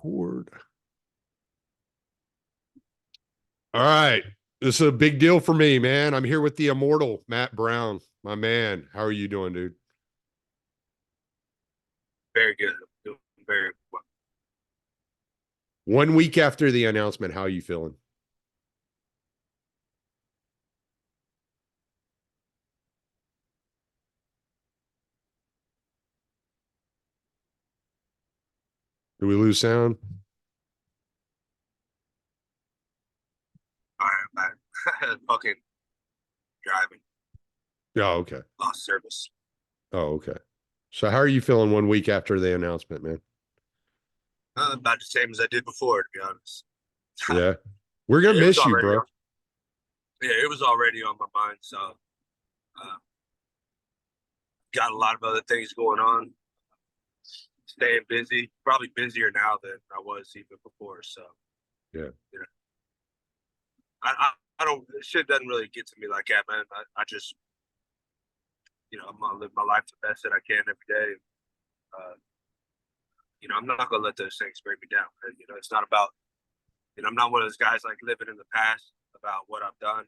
Record. All right. This is a big deal for me, man. I'm here with the Immortal, Matt Brown, my man. How are you doing, dude? Very good. Doing very well. 1 week after the announcement, how are you feeling? Did we lose sound? I am fucking driving. Oh, okay. Lost service. Oh, okay. So how are you feeling 1 week after the announcement, man? About the same as I did before, to be honest. Yeah. We're gonna Yeah, miss you, bro. it was already on my mind. So got a lot of other things going on. Staying busy, probably busier now than I was even before. So Yeah. you know, I don't. Shit doesn't really get to me like that, man. I just I'm gonna live my life the best that I can every day. Uh, I'm not gonna let those things bring me down. And, it's not about. I'm not one of those guys like living in the past about what I've done.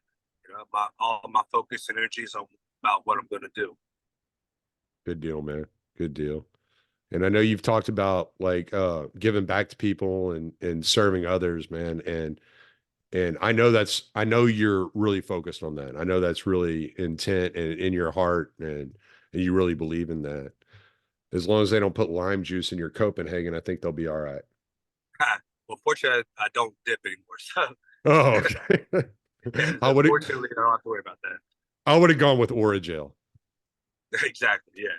All my focus and energy is on about what I'm going to do. Good deal, man. Good deal. And I know you've talked about like giving back to people and serving others, man. And I know you're really focused on that. I know that's really intent and in your heart and you really believe in that. As long as they don't put lime juice in your Copenhagen, I think they'll be all right. Well, fortunately, I don't dip anymore, so Oh, okay. I would have fortunately, I don't have to worry about that. I would have gone with Origel. Exactly. Yeah.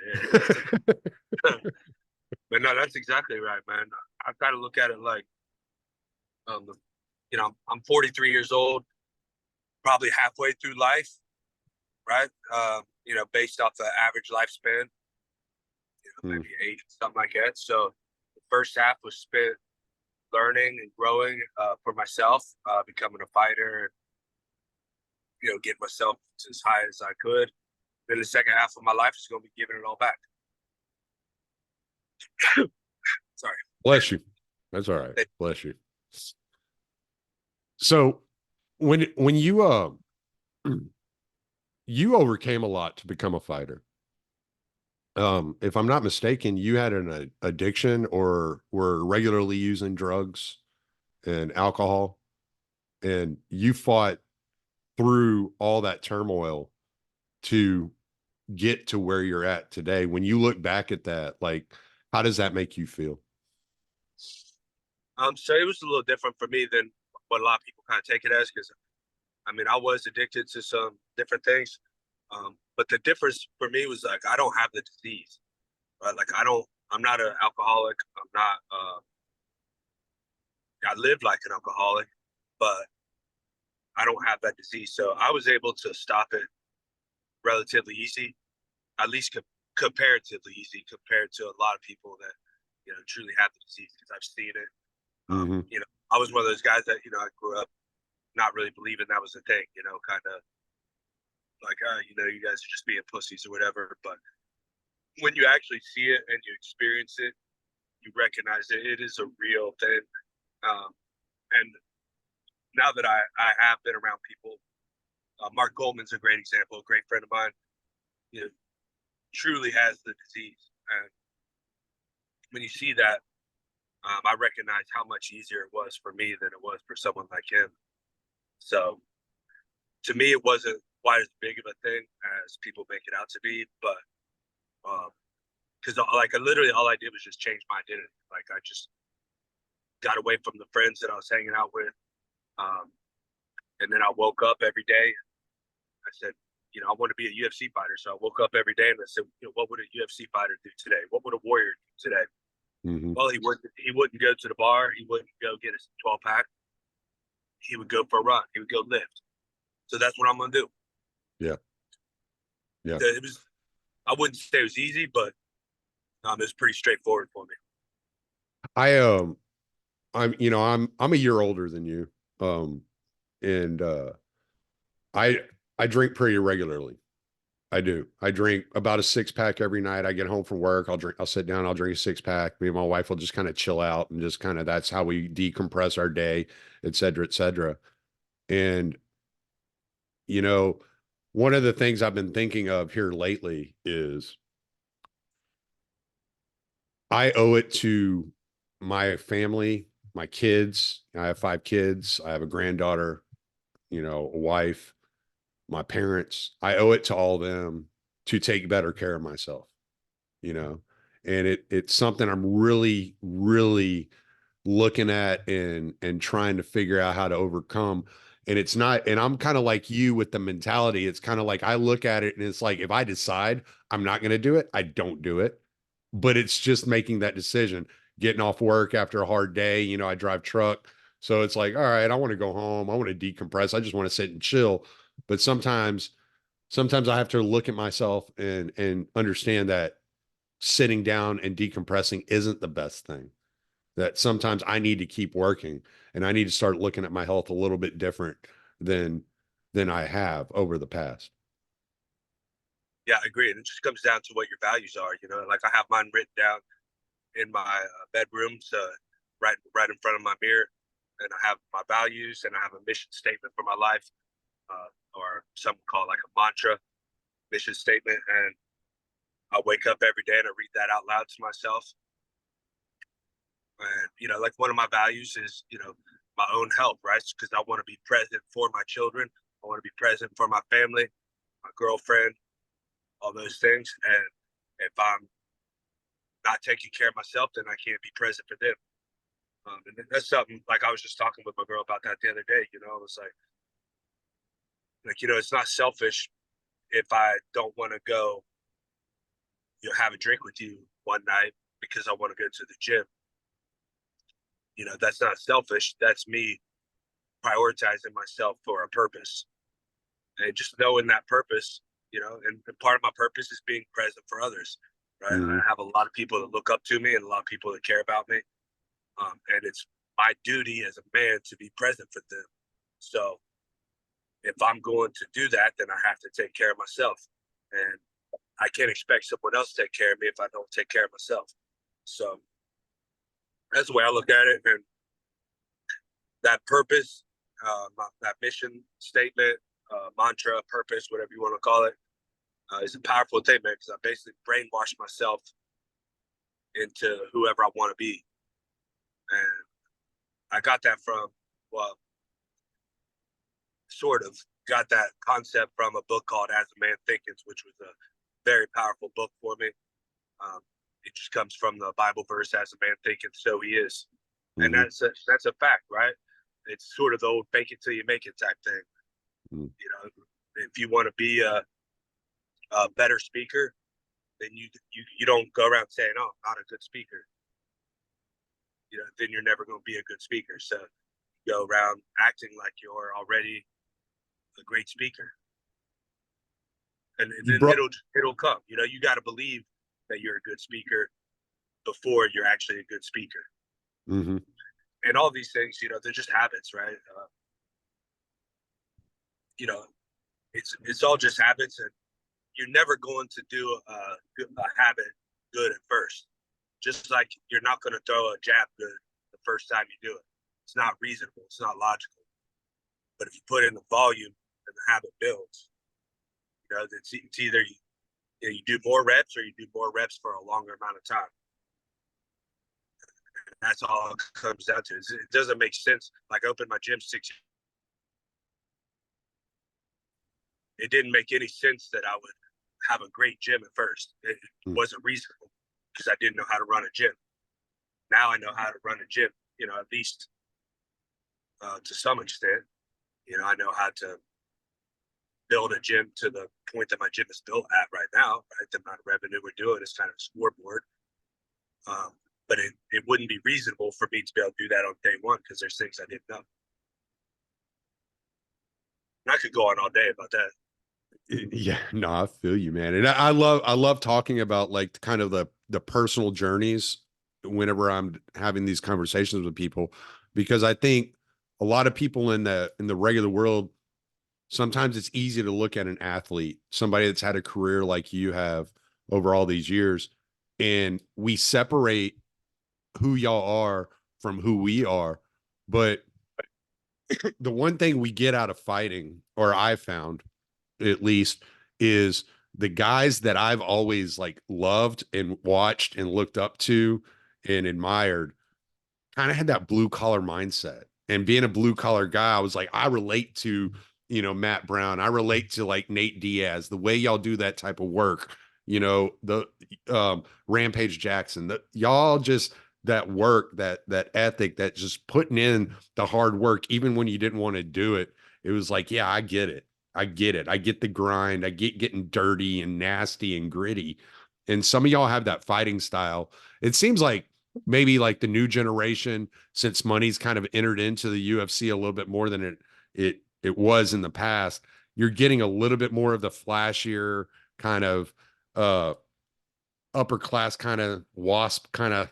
But no, that's exactly right, man. I kind of look at it like, um, I'm 43 years old, probably halfway through life, right? Based off the average lifespan, Hmm. maybe age, something like that. So the first half was spent learning and growing for myself, becoming a fighter, getting myself as high as I could. Then the second half of my life is going to be giving it all back. Sorry. Bless you. That's all right. Bless you. So when you you overcame a lot to become a fighter. If I'm not mistaken, you had an addiction or were regularly using drugs and alcohol, and you fought through all that turmoil to get to where you're at today. When you look back at that, like, how does that make you feel? So it was a little different for me than what a lot of people kind of take it as, because I was addicted to some different things, but the difference for me was like I don't have the disease, right? Like I'm not an alcoholic. I'm not. I live like an alcoholic, but I don't have that disease. So I was able to stop it relatively easy, at least comparatively easy compared to a lot of people that truly have the disease, because I've seen it. Hmm. I was one of those guys that I grew up not really believing that was a thing. Kind of like you guys are just being pussies or whatever. But when you actually see it and you experience it, you recognize it is a real thing. Um, and now that I have been around people, Mark Coleman's a great example, a great friend of mine. You know, truly has the disease, and when you see that, I recognize how much easier it was for me than it was for someone like him. So to me, it wasn't quite as big of a thing as people make it out to be, but because like literally all I did was just change my identity. Like I just got away from the friends that I was hanging out with, um, and then I woke up every day. I said, I want to be a UFC fighter. So I woke up every day and I said, what would a UFC fighter do today? What would a warrior do today? Hmm. Well, he wouldn't go to the bar. He wouldn't go get a 12 pack. He would go for a run. He would go lift. So that's what I'm gonna do. Yeah. Yeah. So it was. I wouldn't say it was easy, but it was pretty straightforward for me. I I'm a year older than you. And I drink pretty regularly. I do. I drink about a six pack every night. I get home from work. I'll sit down. I'll drink a six pack. Me and my wife will just kind of chill out and just kind of, that's how we decompress our day, et cetera, et cetera. And, you know, one of the things I've been thinking of here lately is I owe it to my family, my kids. I have five kids. I have a granddaughter, a wife, my parents. I owe it to all of them to take better care of myself, you know. And it's something I'm really, really looking at and trying to figure out how to overcome. And it's not, and I'm kind of like you with the mentality. It's kind of like I look at it and it's like if I decide I'm not going to do it, I don't do it. But it's just making that decision, getting off work after a hard day. I drive truck. So it's like, all right, I want to go home. I want to decompress. I just want to sit and chill. But sometimes I have to look at myself and understand that sitting down and decompressing isn't the best thing. That sometimes I need to keep working and I need to start looking at my health a little bit different than than I have over the past. Yeah, I agree. And it just comes down to what your values are. Like I have mine written down in my bedroom, so right in front of my mirror, and I have my values and I have a mission statement for my life, or some call it like a mantra mission statement. And I wake up every day and I read that out loud to myself. And like one of my values is my own health, right? Because I want to be present for my children. I want to be present for my family, my girlfriend, all those things. And if I'm not taking care of myself, then I can't be present for them. And that's something like I was just talking with my girl about that the other day. It was like it's not selfish if I don't want to go, have a drink with you one night because I want to go to the gym. That's not selfish. That's me prioritizing myself for a purpose, and just knowing that purpose. And part of my purpose is being present for others. Right, I Mm-hmm. have a lot of people that look up to me and a lot of people that care about me. And it's my duty as a man to be present for them. So if I'm going to do that, then I have to take care of myself. And I can't expect someone else to take care of me if I don't take care of myself. So that's the way I look at it. And that purpose, that mission statement, mantra, purpose, whatever you want to call it, is a powerful thing, man, because I basically brainwashed myself into whoever I want to be. And I got that from, well, sort of got that concept from a book called As a Man Thinketh, which was a very powerful book for me. It just comes from the Bible verse, "As a man thinketh, so he is," and Mm-hmm. that's a fact, right? It's sort of the old "fake it till you make it" type thing. Mm-hmm. If you want to be a better speaker, then you don't go around saying, "Oh, I'm not a good speaker." Then you're never going to be a good speaker. So you go around acting like you're already a great speaker, and You then brought. it'll come. You got to believe that you're a good speaker before you're actually a good speaker. Mm-hmm. And all these things, they're just habits, right? You know, it's all just habits, and you're never going to do a habit good at first. Just like you're not going to throw a jab good the first time you do it. It's not reasonable. It's not logical. But if you put in the volume and the habit builds, it's either you do more reps or you do more reps for a longer amount of time. And that's all it comes down to. It doesn't make sense. Like I opened my gym 6 years. It didn't make any sense that I would have a great gym at first. It wasn't reasonable because I didn't know how to run a gym. Now I know how to run a gym, at least to some extent. I know how to build a gym to the point that my gym is built at right now. Right, the amount of revenue we're doing is kind of a scoreboard. But it wouldn't be reasonable for me to be able to do that on day one because there's things I didn't know. And I could go on all day about that. Yeah, no, I feel you, man. And I love talking about like kind of the personal journeys whenever I'm having these conversations with people because I think a lot of people in the regular world sometimes it's easy to look at an athlete, somebody that's had a career like you have over all these years, and we separate who y'all are from who we are. But the one thing we get out of fighting, or I found at least, is the guys that I've always like loved and watched and looked up to and admired kind of had that blue collar mindset. And being a blue collar guy, I was like, I relate to, Matt Brown. I relate to like Nate Diaz, the way y'all do that type of work, the Rampage Jackson, y'all just that work, that ethic, that just putting in the hard work, even when you didn't want to do it. It was like, yeah, I get it. I get it. I get the grind. I get getting dirty and nasty and gritty. And some of y'all have that fighting style. It seems like maybe like the new generation, since money's kind of entered into the UFC a little bit more than it was in the past, you're getting a little bit more of the flashier kind of uh upper class kind of wasp kind of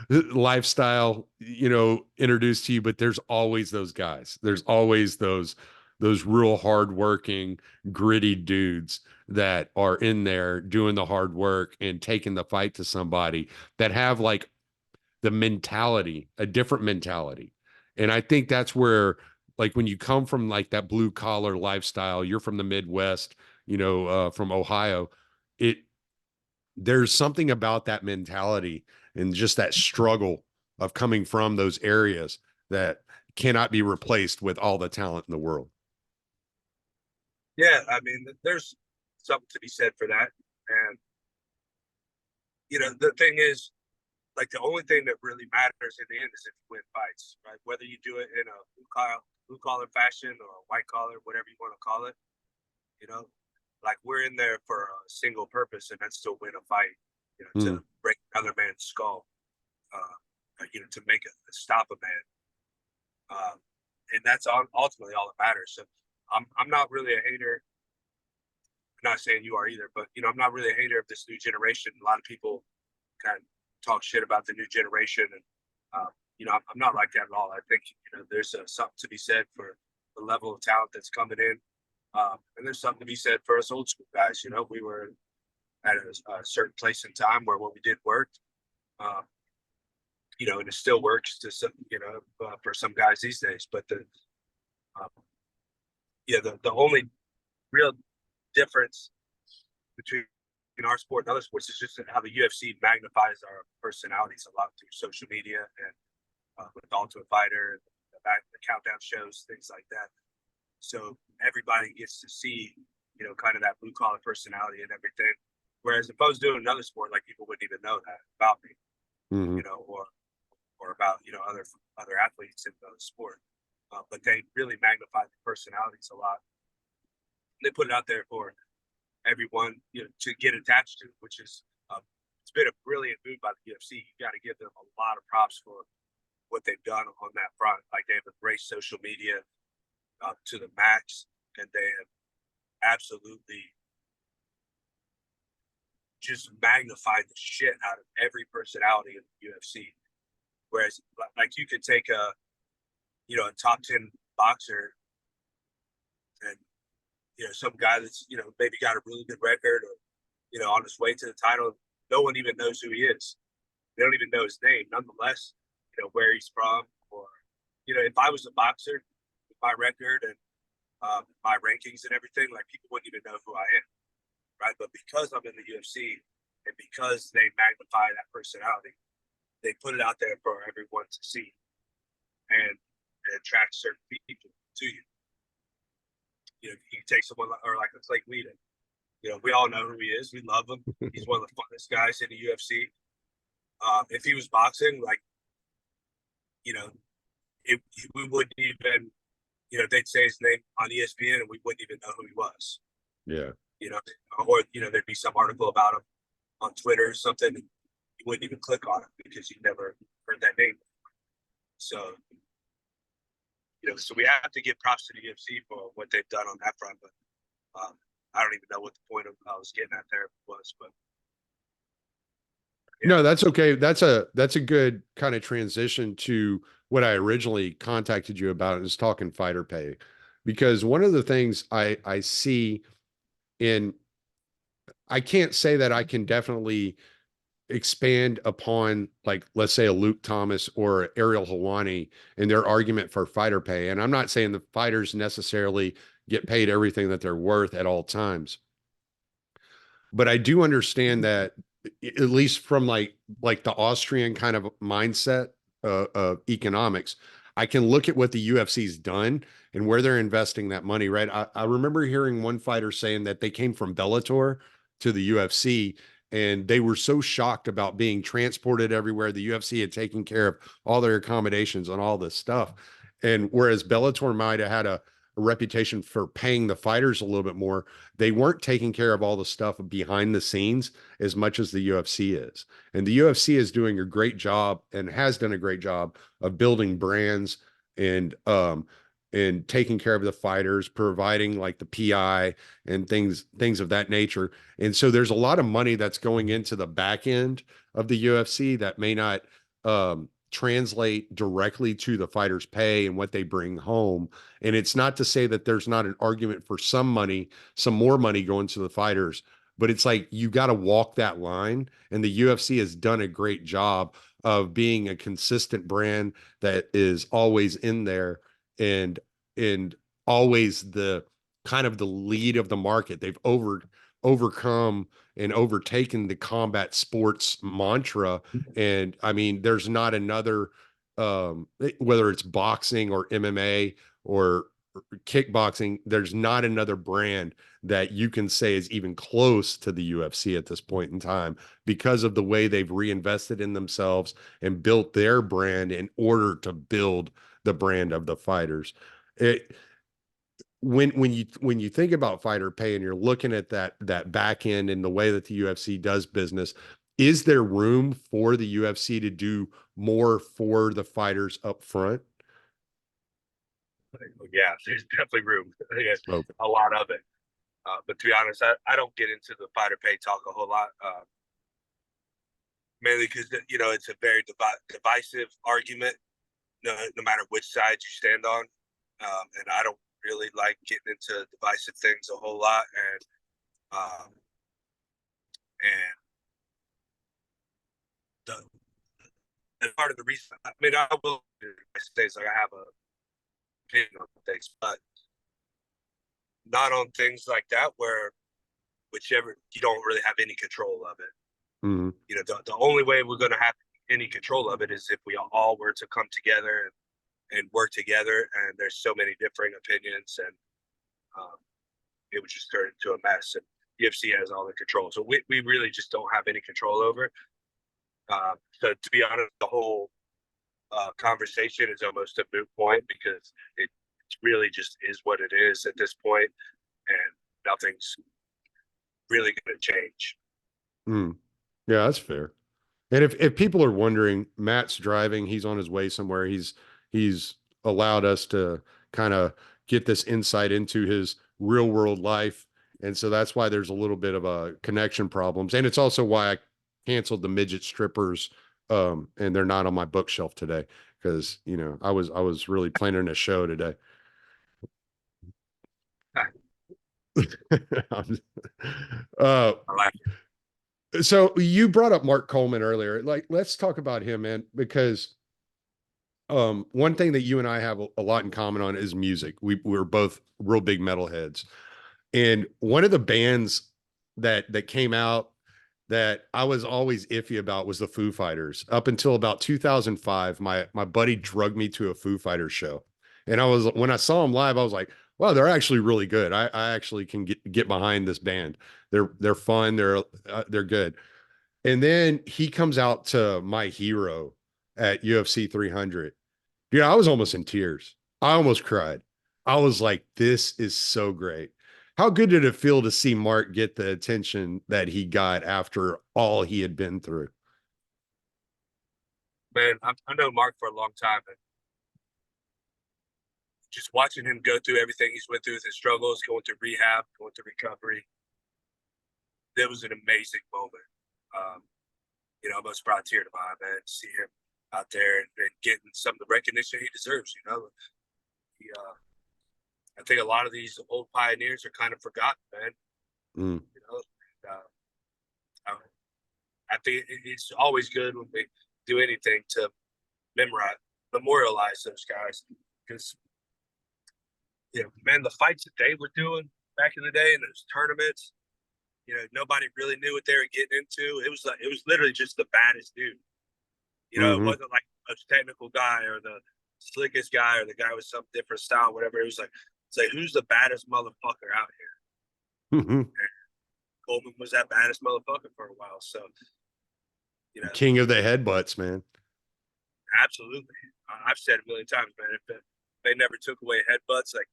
lifestyle, introduced to you. But there's always those guys. There's always those real hardworking, gritty dudes that are in there doing the hard work and taking the fight to somebody that have like the mentality, a different mentality. And I think that's where, like, when you come from like that blue collar lifestyle, you're from the Midwest, from Ohio, it, there's something about that mentality and just that struggle of coming from those areas that cannot be replaced with all the talent in the world. Yeah, I mean, there's something to be said for that. And the thing is, like, the only thing that really matters in the end is if you win fights, right? Whether you do it in a blue collar fashion or white collar, whatever you want to call it, you know, like, we're in there for a single purpose, and that's to win a fight, Mm. to break another man's skull, to make stop a man. And that's ultimately all that matters. So I'm not really a hater. I'm not saying you are either, but I'm not really a hater of this new generation. A lot of people kind of talk shit about the new generation, and I'm not like that at all. I think there's something to be said for the level of talent that's coming in, and there's something to be said for us old school guys. We were at a certain place in time where what we did worked, um, and it still works to some, for some guys these days. But um, the only real difference between our sport and other sports is just how the UFC magnifies our personalities a lot through social media and with Ultimate Fighter, the countdown shows, things like that. So everybody gets to see, kind of that blue collar personality and everything. Whereas if I was doing another sport, like, people wouldn't even know that about me, Hmm. or about other athletes in the sport. But they really magnify the personalities a lot. They put it out there for everyone to get attached to, which is it's been a brilliant move by the UFC. You got to give them a lot of props for what they've done on that front. Like, they've embraced social media to the max, and they have absolutely just magnified the shit out of every personality in the UFC. Whereas, like, you could take a top 10 boxer and some guy that's maybe got a really good record, or on his way to the title, no one even knows who he is. They don't even know his name. Nonetheless, where he's from, or if I was a boxer with my record and my rankings and everything, like, people wouldn't even know who I am, right? But because I'm in the UFC and because they magnify that personality, they put it out there for everyone to see, and it attracts certain people to you. You take someone like a Clay Guida. We all know who he is. We love him. He's one of the funnest guys in the UFC. If he was boxing, like, we wouldn't even, they'd say his name on ESPN and we wouldn't even know who he was. Yeah. Or there'd be some article about him on Twitter or something, and you wouldn't even click on it because you never heard that name. So, so we have to give props to the UFC for what they've done on that front. But I don't even know what the point of I was getting at there was, but yeah. No, that's okay. That's a good kind of transition to what I originally contacted you about, is talking fighter pay, because one of the things I see in, I can't say that I can definitely expand upon, like, let's say a Luke Thomas or Ariel Helwani and their argument for fighter pay. And I'm not saying the fighters necessarily get paid everything that they're worth at all times, but I do understand that, at least from like the Austrian kind of mindset of economics, I can look at what the UFC's done and where they're investing that money. Right? I remember hearing one fighter saying that they came from Bellator to the UFC, and they were so shocked about being transported everywhere. The UFC had taken care of all their accommodations and all this stuff, and whereas Bellator might have had a reputation for paying the fighters a little bit more, they weren't taking care of all the stuff behind the scenes as much as the UFC is. And the UFC is doing a great job and has done a great job of building brands and taking care of the fighters, providing like the PI and things of that nature. And so there's a lot of money that's going into the back end of the UFC that may not translate directly to the fighters' pay and what they bring home. And it's not to say that there's not an argument for some money, some more money going to the fighters, but it's like you got to walk that line. And the UFC has done a great job of being a consistent brand that is always in there and always the kind of the lead of the market. They've overcome and overtaken the combat sports mantra. And I mean, there's not another whether it's boxing or MMA or kickboxing, there's not another brand that you can say is even close to the UFC at this point in time because of the way they've reinvested in themselves and built their brand in order to build the brand of the fighters. It, when you think about fighter pay and you're looking at that back end and the way that the UFC does business, is there room for the UFC to do more for the fighters up front? Yeah, there's definitely room. Yeah, Okay. a lot of it. But to be honest, I don't get into the fighter pay talk a whole lot, mainly because it's a very divisive argument, no matter which side you stand on, and I don't really like getting into divisive things a whole lot, um, and the and part of the reason, I mean, I will say like I have a opinion on things, but not on things like that where whichever you don't really have any control of it. Mhm. The only way we're going to have any control of it is if we all were to come together and work together. And there's so many differing opinions, and um, it would just turn into a mess. And UFC has all the control, so we really just don't have any control over it. So to be honest, the whole conversation is almost a moot point because it really just is what it is at this point, and nothing's really going to change. Mm. Yeah, that's fair. And if people are wondering, Matt's driving, he's on his way somewhere. He's allowed us to kind of get this insight into his real world life. And so that's why there's a little bit of a connection problems. And it's also why I canceled the midget strippers and they're not on my bookshelf today because, I was really planning a show today. uh I like it. so you brought up Mark Coleman earlier. Like, let's talk about him, man, because one thing that you and I have a lot in common on is music. We're both real big metalheads. And one of the bands that came out that I was always iffy about was the Foo Fighters. Up until about 2005, my buddy drugged me to a Foo Fighters show. And when I saw them live, I was like, wow, they're actually really good. I actually can get behind this band. They're fun, they're good. And then he comes out to My Hero at UFC 300. Dude, I was almost in tears. I almost cried. I was like, this is so great. How good did it feel to see Mark get the attention that he got after all he had been through? Man, I know Mark for a long time, and just watching him go through everything he's went through with his struggles, going through rehab, going through recovery, that was an amazing moment. Um, almost brought a tear to my eye, man, to see him out there and getting some of the recognition he deserves. He I think a lot of these old pioneers are kind of forgotten, man. Mm. You know, I, I think it's always good when they do anything to memorialize those guys because man, the fights that they were doing back in the day in those tournaments, nobody really knew what they were getting into. It was literally just the baddest dude. It Hmm. wasn't like a technical guy or the slickest guy or the guy with some different style, whatever. It was like, it's like who's the baddest motherfucker out here? And Coleman was that baddest motherfucker for a while. So, you know, King of the headbutts, man. absolutely. I've said a million times, man, if they never took away headbutts, like,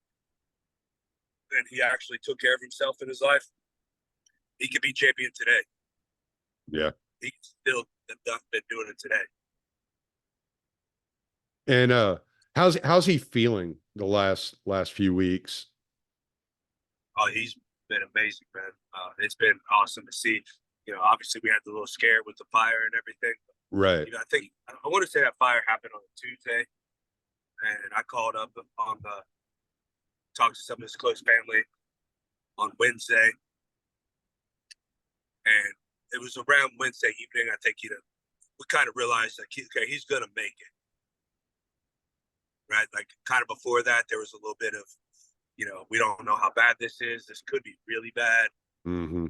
and he actually took care of himself in his life, he could be champion today. Yeah. He's still been doing it today. And how's he feeling the last few weeks? Oh, he's been amazing, man. It's been awesome to see. Obviously we had the little scare with the fire and everything. Right. I think I want to say that fire happened on Tuesday, and I called up on the talked to some of his close family on Wednesday, and it was around Wednesday evening. I think we kind of realized like, okay, he's gonna make it, right? Like kind of before that, there was a little bit of, we don't know how bad this is. This could be really bad. Hmm.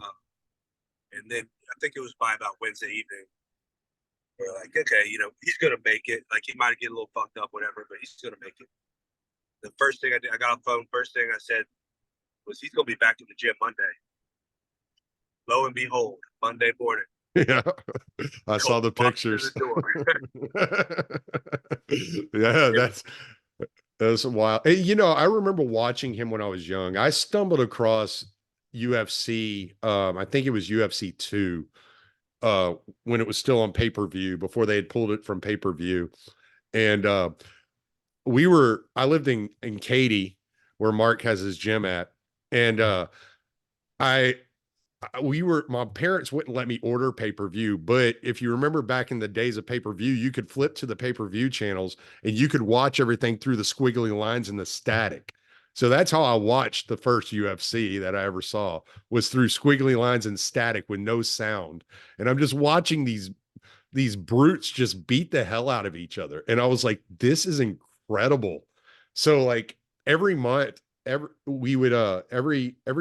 And then I think it was by about Wednesday evening, we're like, okay, he's gonna make it. Like he might get a little fucked up, whatever, but he's gonna make it. The first thing I did, I got on the phone. First thing I said was, he's gonna be back in the gym Monday. Lo and behold, Monday morning, Yeah. I saw Coleman the walks through pictures. the door. Yeah, It was that's wild. Hey, I remember watching him when I was young. I stumbled across UFC. I think it was UFC 2, when it was still on pay-per-view before they had pulled it from pay-per-view. And I lived in Katy, where Mark has his gym at. And I my parents wouldn't let me order pay-per-view, but if you remember back in the days of pay-per-view, you could flip to the pay-per-view channels and you could watch everything through the squiggly lines and the static. So that's how I watched the first UFC that I ever saw, was through squiggly lines and static with no sound. And I'm just watching these brutes just beat the hell out of each other. And I was like, this is incredible. So like every month, every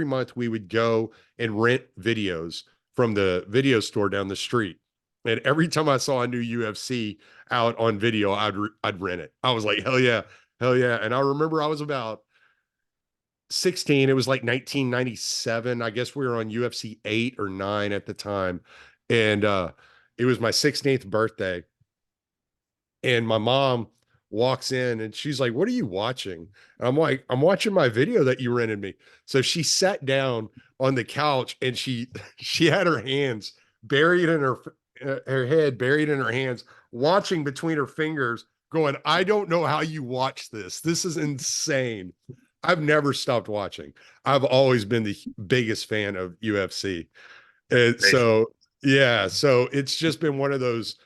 month we would go and rent videos from the video store down the street. And every time I saw a new UFC out on video, I'd rent it. I was like, hell yeah, hell yeah. And I remember I was about 16. It was like 1997. I guess we were on UFC 8 or 9 at the time. And it was my 16th birthday. And my mom walks in and she's like, "What are you watching?" And I'm like, "I'm watching my video that you rented me." So she sat down on the couch and she had her hands buried in her head buried in her hands, watching between her fingers, going, "I don't know how you watch this. This is insane." I've never stopped watching. I've always been the biggest fan of UFC. And amazing. so it's just been one of those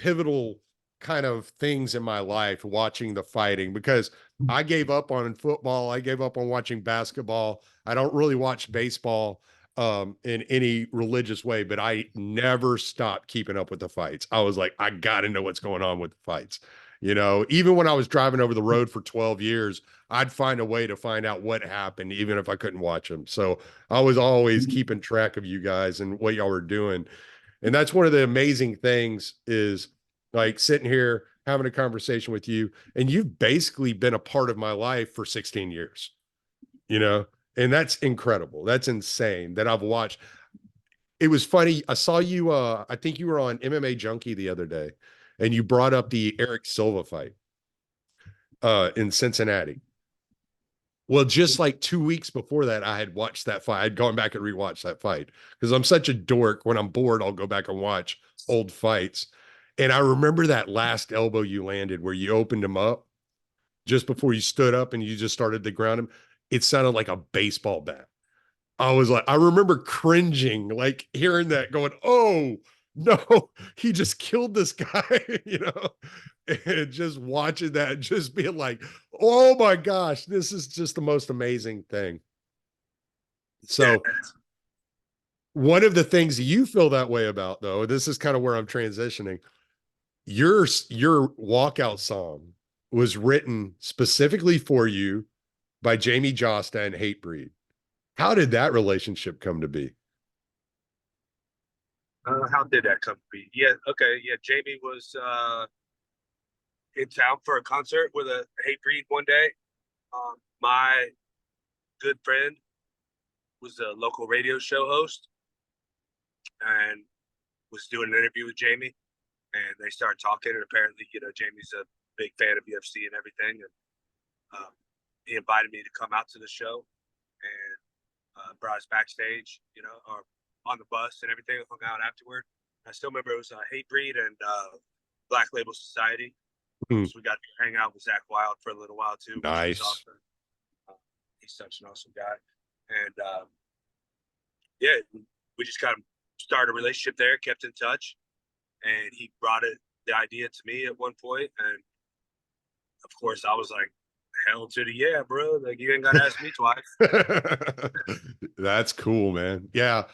pivotal kind of things in my life, watching the fighting, because I gave up on football. I gave up on watching basketball. I don't really watch baseball in any religious way, but I never stopped keeping up with the fights. I was like, I got to know what's going on with the fights. Even when I was driving over the road for 12 years, I'd find a way to find out what happened, even if I couldn't watch them. So I was always keeping track of you guys and what y'all were doing. And that's one of the amazing things, is like sitting here having a conversation with you, and you've basically been a part of my life for 16 years, you know, and that's incredible. That's insane that I've watched. It was funny. I saw you, I think you were on MMA Junkie the other day, and you brought up the Eric Silva fight in Cincinnati. Well, just like 2 weeks before that, I had watched that fight. I'd gone back and rewatched that fight because I'm such a dork. When I'm bored, I'll go back and watch old fights. And I remember that last elbow you landed where you opened him up just before you stood up and you just started to ground him. It sounded like a baseball bat. I was like, I remember cringing, like hearing that, going, "Oh no, he just killed this guy," you know. and just watching that, just being like, oh my gosh, this is just the most amazing thing. Yeah. So one of the things you feel that way about, though, this is kind of where I'm transitioning. Your walkout song was written specifically for you by Jamie Josta and Hatebreed. How did that relationship come to be? How did that come to be? Yeah, okay, yeah. Jamie was in town for a concert with a Hate Breed one day. My good friend was a local radio show host and was doing an interview with Jamie, and they started talking. And apparently, Jamie's a big fan of UFC and everything, and he invited me to come out to the show and brought us backstage, or on the bus and everything. Hung out afterward. I still remember it was Hate Breed and Black Label Society. Hmm, So we got to hang out with Zach Wild for a little while too, which was nice. awesome. He's such an awesome guy, and yeah, we just kind of started a relationship there, kept in touch, and he brought the idea to me at one point, and of course I was like, hell to the yeah, bro. Like you ain't gotta ask me twice. That's cool, man. Yeah.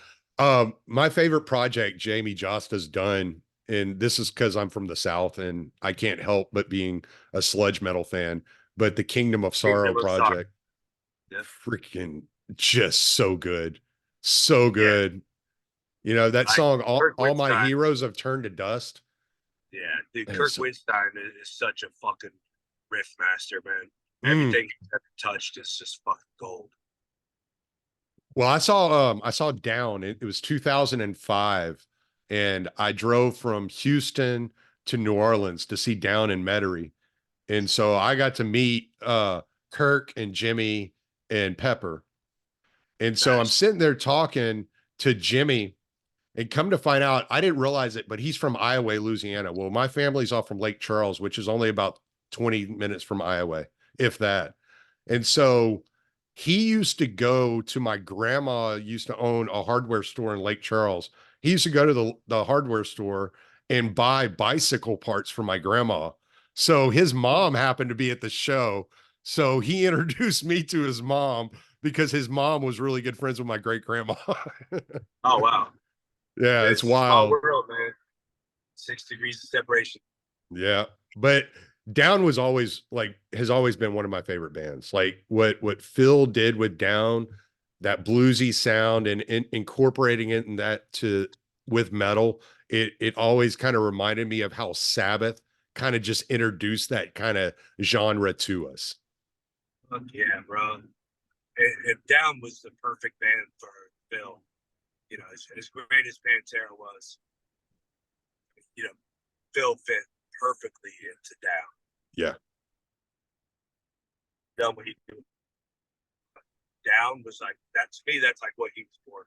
My favorite project Jamie Josta's done, and this is because I'm from the South and I can't help but being a sludge metal fan, but the Kingdom of Sorrow Kingdom of Sorrow. project, Yeah, freaking just so good. So yeah. good. You know, that Like song, Kirk All My Winstein. Heroes Have Turned to Dust. Yeah, dude, And Kirk so, Winstein is such a fucking riff master, man. mm. Everything he's ever touched is just fucking gold. Well, I saw Down. It was 2005, and I drove from Houston to New Orleans to see Down in Metairie. And so I got to meet Kirk and Jimmy and Pepper. And so I'm Nice. sitting there talking to Jimmy, and come to find out, I didn't realize it, but he's from Iowa, Louisiana. Well, my family's all from Lake Charles, which is only about 20 minutes from Iowa, if that. And so he used to go to my grandma used to own a hardware store in Lake Charles. He used to go to the hardware store and buy bicycle parts for my grandma. So his mom happened to be at the show. So he introduced me to his mom because his mom was really good friends with my great grandma. Oh wow. Yeah, it's It's a small wild. world, man. 6 degrees of separation. Yeah. But Down was always like has always been one of my favorite bands. Like what Phil did with Down, that bluesy sound and incorporating it in that to with metal, it always kind of reminded me of how Sabbath kind of just introduced that kind of genre to us. Fuck yeah, bro. And Down was the perfect band for Phil. As great as Pantera was, you know, Phil fit perfectly into Down. Yeah. Done what he did. Down was like that to me. That's like what he was for.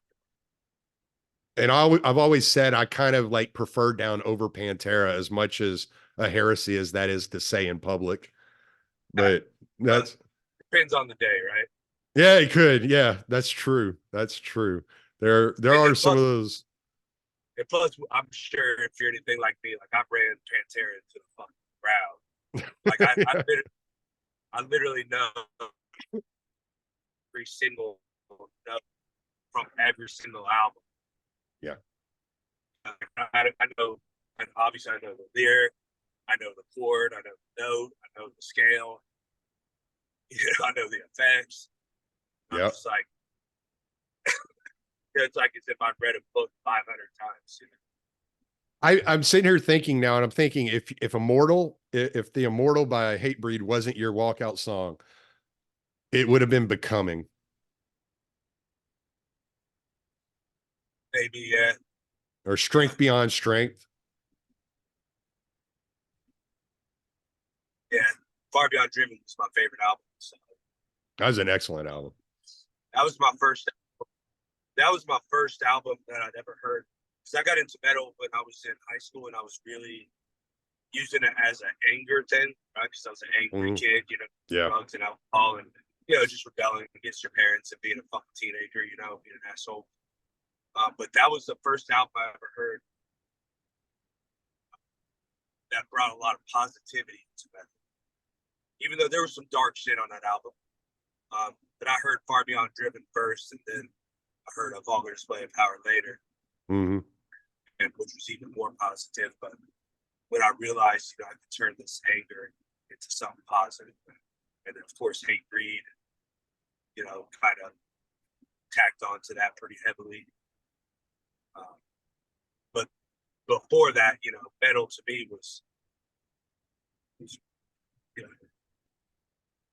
And I've always said I kind of like prefer Down over Pantera as much as a heresy as that is to say in public. But Uh, that's Depends on the day, right? yeah, it could. Yeah, that's true. That's true. There are And some of plus, those. I'm sure if you're anything like me, like I ran Pantera into the fucking ground. Like I literally know every single note from every single album. Yeah. I know, and obviously I know the lyric, I know the chord, I know the note, I know the scale, I know the effects. I'm Yeah. just like, it's like as if I've read a book 500 times. I'm sitting here thinking now, and I'm thinking if Immortal, if the Immortal by Hatebreed wasn't your walkout song, it would have been Becoming Maybe, yeah, or Strength Beyond Strength. yeah. Far Beyond Dreaming was my favorite album. So That was an excellent album. that was my first. That was my first album that I'd ever heard. Because I got into metal when I was in high school, and I was really using it as an anger thing, right? Because I was an angry Mhm. kid, Yeah. drugs and alcohol, and just rebelling against your parents and being a fucking teenager, being an asshole. But that was the first album I ever heard that brought a lot of positivity to metal. Even though there was some dark shit on that album, but I heard Far Beyond Driven first, and then I heard A Vulgar Display of Power later, Mm-hmm. and which was even more positive. But when I realized, I could turn this anger into something positive, and then of course Hate Breed, kind of tacked onto that pretty heavily. But before that, metal to me was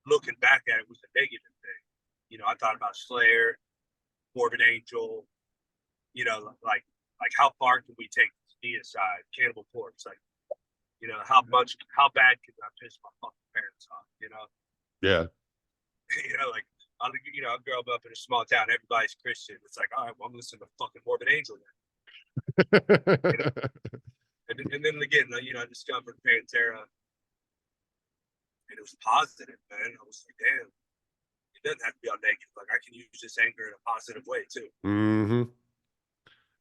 looking back at it was a negative thing. I thought about Slayer, Morbid Angel, like how far can we take the aside, Cannibal Corpse, like, how bad can I piss my fucking parents off, Yeah. like, I grew up in a small town, everybody's Christian. It's like, all right, well, I'm listening to fucking Morbid Angel then. And then again, I discovered Pantera, and it was positive, man. I was like, damn, it doesn't have to be all negative. Like, I can use this anger in a positive way too. Mm-hmm.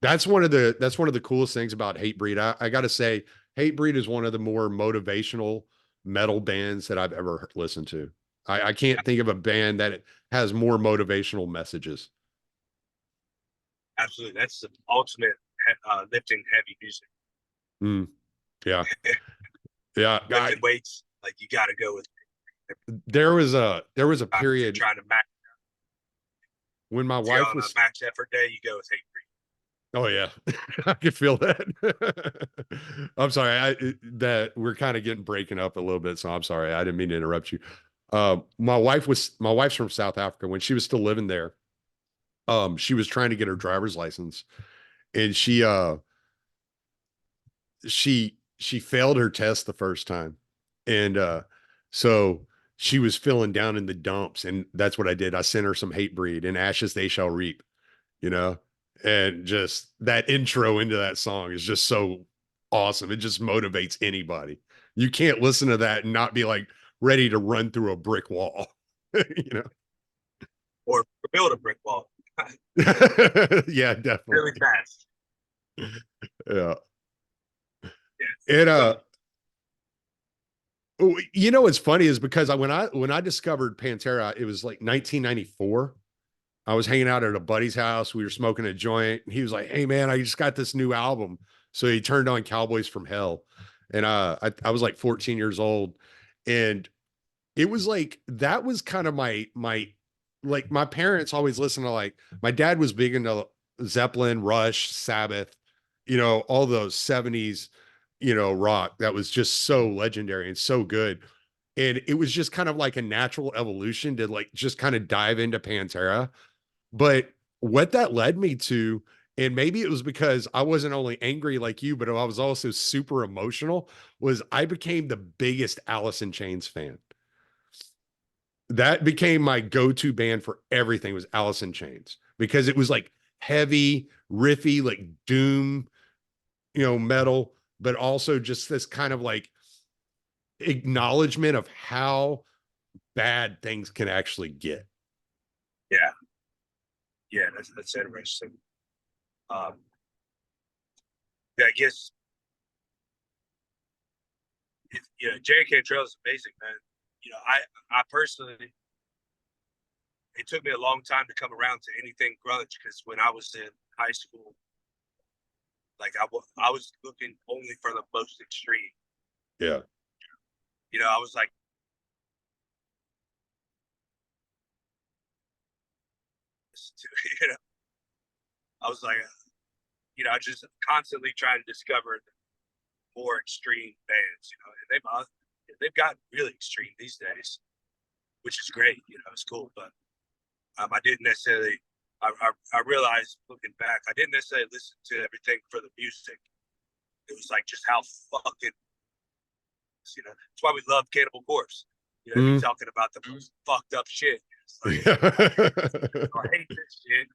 That's one of the coolest things about Hatebreed. I got to say, Hatebreed is one of the more motivational metal bands that I've ever listened to. I can't think of a band that has more motivational messages. Absolutely, that's the ultimate lifting heavy music. Mm, yeah, yeah. Lifting weights, like you got to go with. There was a period trying to max. when my If you're wife on a was. max effort day, you go with Hatebreed. Oh yeah, I can feel that. I'm sorry, that we're kind of getting breaking up a little bit, so I'm sorry. I didn't mean to interrupt you. My wife's from South Africa. When she was still living there, she was trying to get her driver's license, and she failed her test the first time, and so she was feeling down in the dumps, and that's what I did. I sent her some Hatebreed, and ashes they shall reap, you know, and just that intro into that song is just so awesome. It just motivates anybody. You can't listen to that and not be like ready to run through a brick wall, you know. Or build a brick wall. Yeah, Really definitely. fast. Yeah. Yeah. And So what's funny is because when I discovered Pantera, it was like 1994. I was hanging out at a buddy's house. We were smoking a joint, and he was like, "Hey man, I just got this new album." So he turned on Cowboys from Hell, and I was like 14 years old, and it was like that was kind of my like my parents always listened to, like, my dad was big into Zeppelin, Rush, Sabbath, all those 70s, rock that was just so legendary and so good. And it was just kind of like a natural evolution to like just kind of dive into Pantera. But what that led me to, and maybe it was because I wasn't only angry like you, but I was also super emotional, was I became the biggest Alice in Chains fan. That became my go-to band for everything, was Alice in Chains, because it was like heavy, riffy, like doom, metal, but also just this kind of like acknowledgement of how bad things can actually get. yeah, yeah, that's interesting. Um, yeah, I guess Jerry Cantrell is amazing, man. I personally, it took me a long time to come around to anything grunge because when I was in high school, like I was looking only for the most extreme. Yeah. I was like, you know, I was like, I just constantly trying to discover more extreme bands. And they've gotten really extreme these days, which is great. It's cool, but I didn't necessarily. I realized looking back, I didn't necessarily listen to everything for the music. It was like just how fucking, that's why we love Cannibal Corpse. You're Mm. talking about the most fucked up shit. It's like, I hate this shit.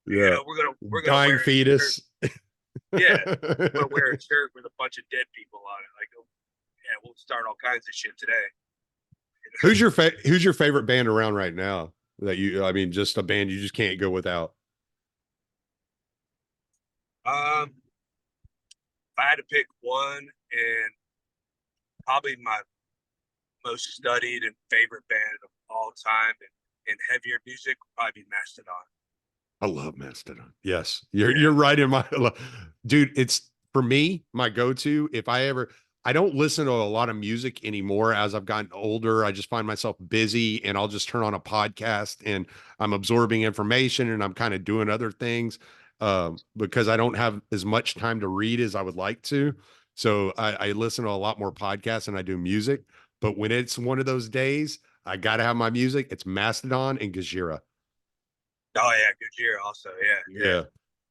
Yeah. We're gonna Dying wear a shirt. fetus. Yeah, we're gonna wear a shirt with a bunch of dead people on it. Like, oh, yeah, we'll start all kinds of shit today. Who's your favorite band around right now, I mean, just a band you just can't go without? If I had to pick one, and probably my most studied and favorite band of all time, and heavier music would probably be Mastodon. I love Mastodon. Yes, Yeah. you're right in my dude. It's for me my go-to. If I ever, I don't listen to a lot of music anymore as I've gotten older. I just find myself busy, and I'll just turn on a podcast, and I'm absorbing information, and I'm kind of doing other things because I don't have as much time to read as I would like to. So I listen to a lot more podcasts than I do music. But when it's one of those days, I got to have my music. It's Mastodon and Gajira. Oh yeah, Gojira also. Yeah, Yeah,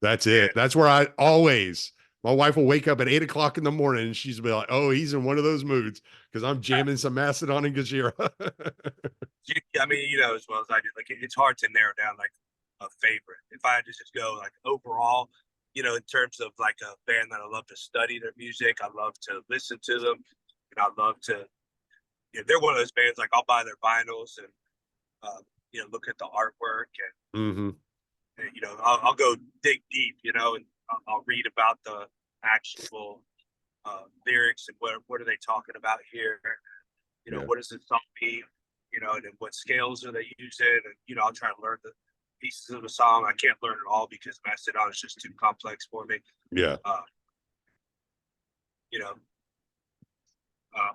that's yeah, it. That's where I always, my wife will wake up at 8 o'clock in the morning and she's be like, oh, he's in one of those moods because I'm yeah. jamming some Mastodon and Gajira. I mean, you know as well as I do, like it's hard to narrow down like a favorite. If I had to just go like overall, in terms of like a band that I love to study their music, I love to listen to them, and I love to. They're one of those bands like I'll buy their vinyls and look at the artwork Hmm. and I'll go dig deep, and I'll read about the actual lyrics and what are they talking about here. Yeah. What does this song mean? And then what scales are they using? And I'll try to learn the pieces of the song. I can't learn it all because Mastodon is just too complex for me. Yeah. Uh, you know,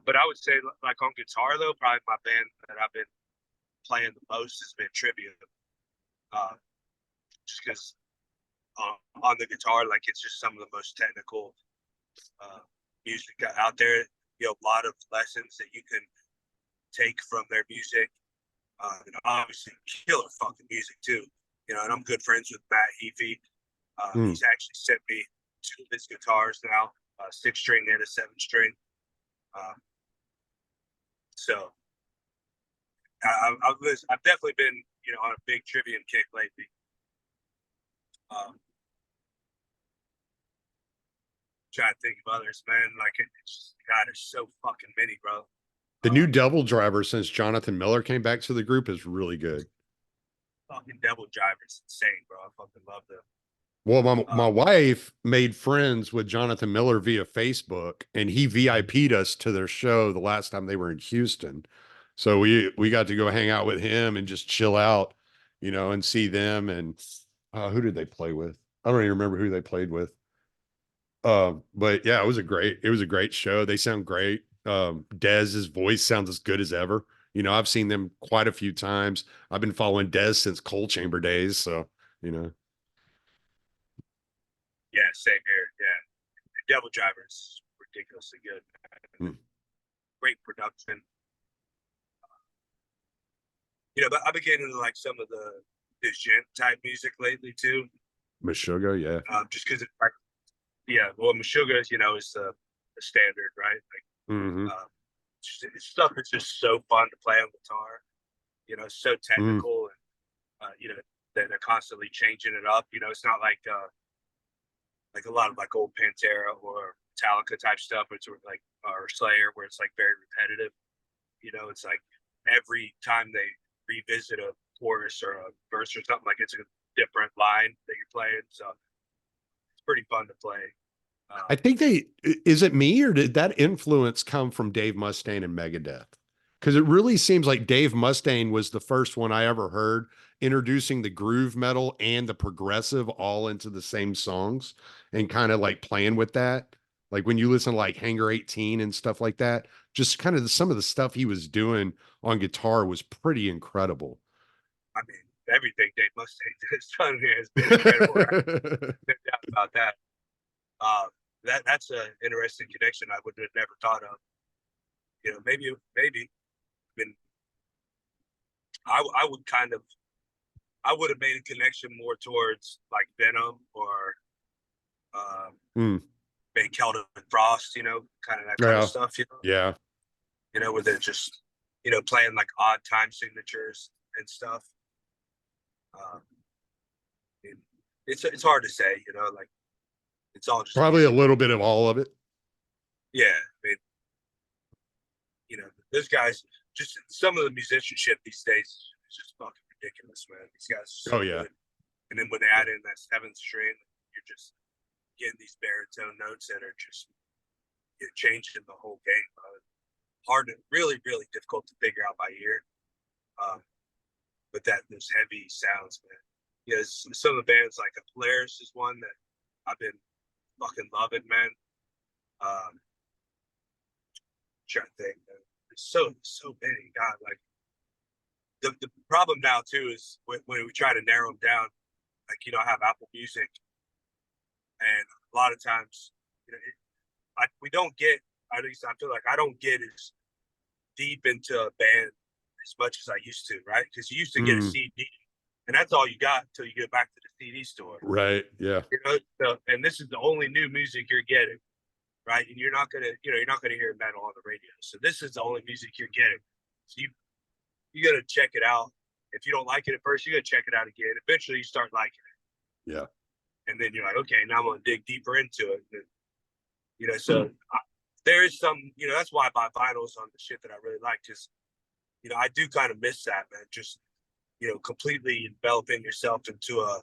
but I would say like on guitar though, probably my band that I've been playing the most has been Tribute. Uh, just because on the guitar, like it's just some of the most technical uh, music out there. A lot of lessons that you can take from their music. And obviously, killer fucking music too. And I'm good friends with Matt Heafy. Mm. He's actually sent me two of his guitars now, a 6-string and a 7-string. Uh, so I've definitely been, on a big Trivium kick lately. Um, Trying to think of others, man. Like it's God, there's so fucking many, bro. The new Devil Driver since Jonathan Miller came back to the group is really good. Fucking Devil Driver's insane, bro. I fucking love them. Well, my Um, wife made friends with Jonathan Miller via Facebook, and he VIP'd us to their show the last time they were in Houston. So we got to go hang out with him and just chill out, and see them. And who did they play with? I don't even remember who they played with. But yeah, it was a great show. They sound great. Dez's voice sounds as good as ever. I've seen them quite a few times. I've been following Dez since Coal Chamber days, so you know. yeah, same here. Yeah, and Devil Driver's ridiculously good. Mm. Great production. But I've been getting into like some of the gent type music lately too. Meshuggah, yeah. Just because it's like, yeah, well, Meshuggah, is the standard, right? Hmm. Like, stuff is just so fun to play on guitar. So Mm. technical, and they're constantly changing it up. It's not like a lot of like old Pantera or Metallica type stuff, it's like or Slayer, where it's like very repetitive. It's like every time they revisit a chorus or a verse or something, like it's a different line that you're playing. So it's pretty fun to play. I think is it me or did that influence come from Dave Mustaine and Megadeth? Because it really seems like Dave Mustaine was the first one I ever heard introducing the groove metal and the progressive all into the same songs and kind of like playing with that. Like when you listen to like Hangar 18 and stuff like that, just kind of some of the stuff he was doing on guitar was pretty incredible. I mean, everything Dave Mustaine has done here has been incredible. Right? No doubt about that. Uh, that's an interesting connection I would have never thought of. Maybe. I mean, I would kind of I would have made a connection more towards like Venom or um, Mm, maybe Celtic Frost, kind of that kind of yeah. stuff, Yeah. where they're just playing like odd time signatures and stuff. Um, it, it's hard to say, like it's all just Probably a music. little bit of all of it. Yeah, I mean, those guys, just some of the musicianship these days is just fucking ridiculous, man. These guys are so Oh yeah. good. And then when they add in that 7th string, you're just getting these baritone notes that are just changing the whole game. hard to really, really difficult to figure out by ear. Um, but that those heavy sounds, man. Yeah, some of the bands like Polaris is one that I've been fucking loving, man. Um, trying to think, man. There's so many. God, like the problem now too is when we try to narrow them down, like I have Apple Music, and a lot of times, we don't get. At least I feel like I don't get as deep into a band as much as I used to, right? Because you used to get a Mm, CD, and that's all you got until you get back to the CD store. right. Yeah. So, and this is the only new music you're getting, right? And you're not gonna hear metal on the radio. So this is the only music you're getting. So you gotta check it out. If you don't like it at first, you gotta check it out again. Eventually, you start liking Yeah. it, and then you're like, okay, now I'm gonna dig deeper into it. And, so there is some, that's why I buy vinyls on the shit that I really like, because I do kind of miss that, man. Just completely enveloping yourself into a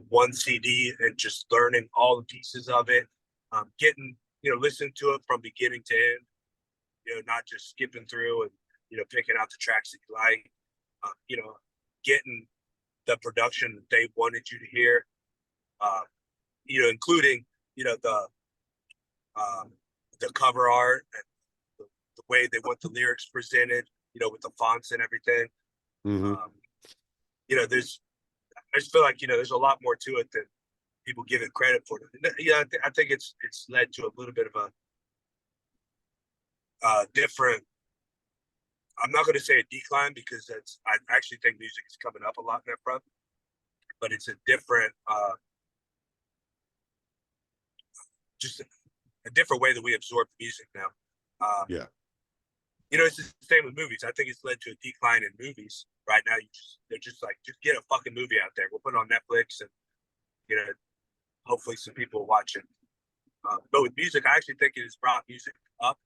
one CD and just learning all the pieces of it, getting listening to it from beginning to end, not just skipping through and picking out the tracks that you like, getting the production that they wanted you to hear, including the cover art and the way they want the lyrics presented, with the fonts and everything. Hmm. Um, there's I just feel like there's a lot more to it than people give it credit for. Yeah, I think it's led to a little bit of a different. I'm not going to say a decline, because I actually think music is coming up a lot in that front, but it's a different, just a different way that we absorb music now. Yeah. It's the same with movies. I think it's led to a decline in movies right now. They're just like, just get a fucking movie out there. We'll put it on Netflix, and hopefully some people will watch it. But with music, I actually think it has brought music up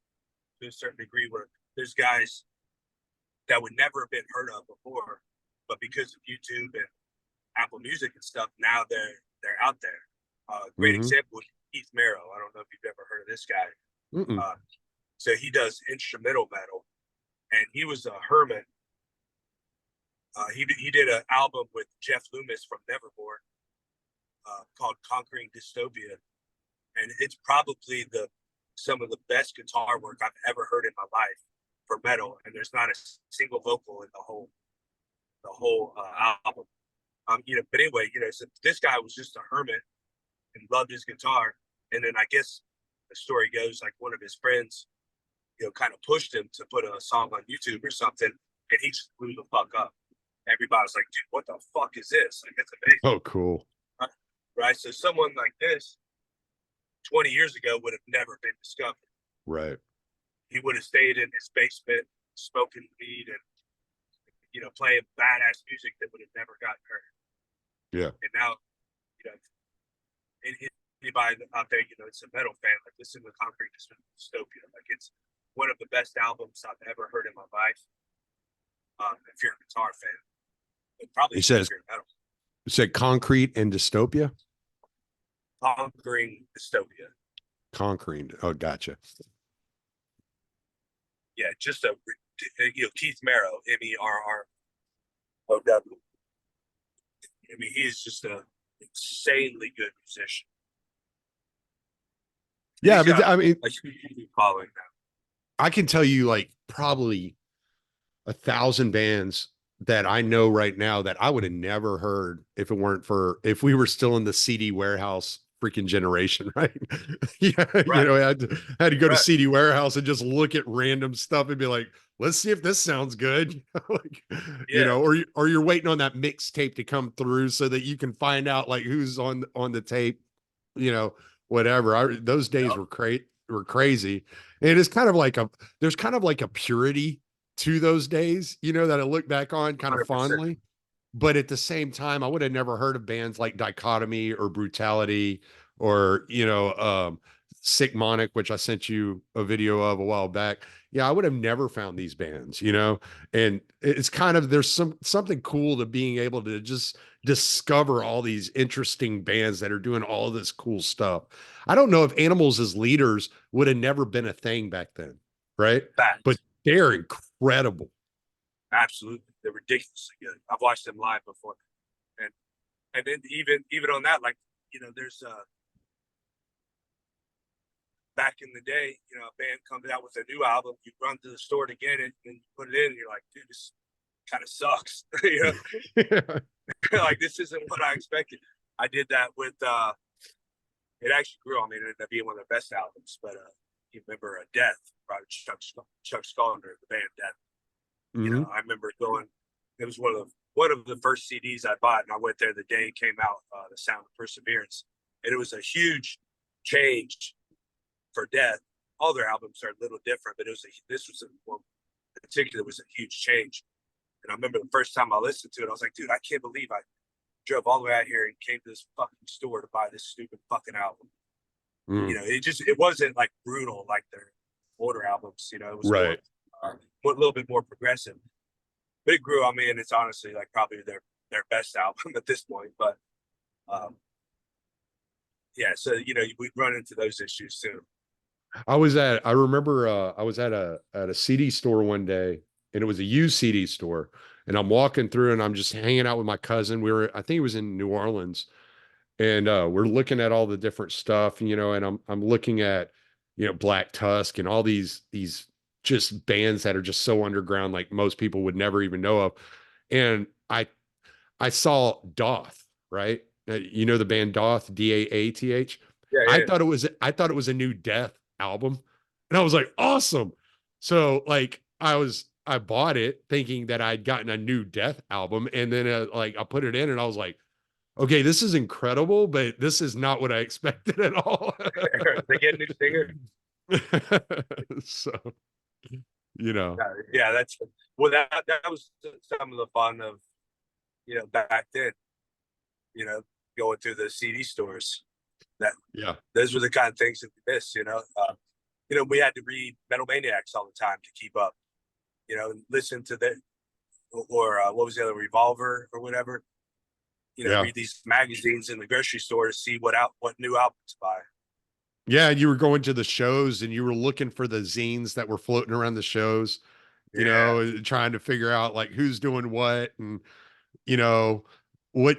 to a certain degree, where there's guys that would never have been heard of before, but because of YouTube and Apple Music and stuff, now they're out there. Great Hmm. example is Keith Merrow. I don't know if you've ever heard of this guy. Mm-mm. So he does instrumental metal, and he was a hermit. He did an album with Jeff Loomis from Nevermore, called Conquering Dystopia, and it's probably some of the best guitar work I've ever heard in my life for metal. And there's not a single vocal in the whole album. But anyway, so this guy was just a hermit and loved his guitar, and then I guess the story goes like one of his friends, kind of pushed him to put a song on YouTube or something, and he just blew the fuck up. Everybody's like, dude, what the fuck is this? Like, it's amazing. Oh, cool. Right? So someone like this 20 years ago would have never been discovered. Right. He would have stayed in his basement smoking weed and playing badass music that would have never gotten heard. Yeah. And now, you know, anybody out there, it's a metal fan, like, listen to Concrete Dystopia. Like, it's one of the best albums I've ever heard in my life. If you're a guitar fan, but probably He if says, you're metal. said concrete and dystopia. Conquering Dystopia. Concrete. Oh, gotcha. Yeah, just Keith Merrow, Merrow. I mean, he's just a insanely good musician. Yeah. He's I mean, got I mean, a huge following now. I can tell you like probably 1,000 bands that I know right now that I would have never heard if we were still in the CD warehouse freaking generation, right? Yeah, Right, had to go to right. CD warehouse and just look at random stuff and be like, let's see if this sounds good. Like, Yeah, or you're waiting on that mixtape to come through so that you can find out like who's on the tape, you know, whatever. Those days yeah, were crazy. And it's kind of like there's kind of like a purity to those days, that I look back on kind of 100%. fondly. But at the same time, I would have never heard of bands like Dichotomy or Brutality or, Sick Monic, which I sent you a video of a while back. Yeah, I would have never found these bands. And it's kind of there's something cool to being able to just discover all these interesting bands that are doing all this cool stuff. I don't know if Animals as Leaders would have never been a thing back then, right? But Facts. they're incredible. Absolutely. They're ridiculously good. I've watched them live before. And then even on that, like, there's back in the day, a band comes out with a new album, you run to the store to get it, and you put it in, and you're like, dude, this kind of sucks. Like, this isn't what I expected. I did that with it actually grew on me. It ended up being one of the best albums. But you remember Death, probably Chuck Schuldiner, the band Death. Mm-hmm. I remember going. It was one of the first CDs I bought, and I went there the day it came out. The Sound of Perseverance, and it was a huge change for Death. All their albums are a little different, but this was one in particular was a huge change. And I remember the first time I listened to it, I was like, dude, I can't believe I drove all the way out here and came to this fucking store to buy this stupid fucking album. Mm. It wasn't like brutal like their older albums. It was more Right. a little bit more progressive. But it grew on me, and it's honestly like probably their best album at this point. But yeah, so we'd run into those issues too. I remember I was at a CD store one day, and it was a used CD store. And I'm walking through and I'm just hanging out with my cousin. I think it was in New Orleans. And we're looking at all the different stuff, and I'm looking at, Black Tusk and all these just bands that are just so underground, like most people would never even know of. And I saw Doth, right? You know the band Doth, Daath. Yeah, I yeah. thought it was I thought it was a new Death album, and I was like, awesome. So like I bought it thinking that I'd gotten a new Death album, and then like I put it in, and I was like, okay, this is incredible, but this is not what I expected at all. They get a new singer. So, you know, Yeah, that's well. That was some of the fun of back then. Going through the CD stores. That yeah, those were the kind of things that we missed. We had to read Metal Maniacs all the time to keep up. Listen to the or what was the other Revolver or whatever. yeah, Read these magazines in the grocery store to see what new albums to buy. yeah. You were going to the shows and you were looking for the zines that were floating around the shows, Yeah, trying to figure out like who's doing what and you know what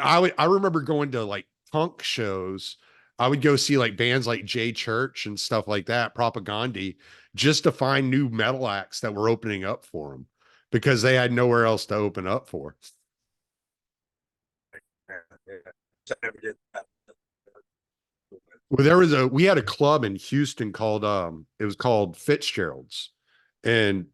I remember going to like punk shows. I would go see like bands like J Church and stuff like that, Propaganda, just to find new metal acts that were opening up for them because they had nowhere else to open up for. yeah. I never did that. Well, we had a club in Houston called it was called Fitzgerald's, and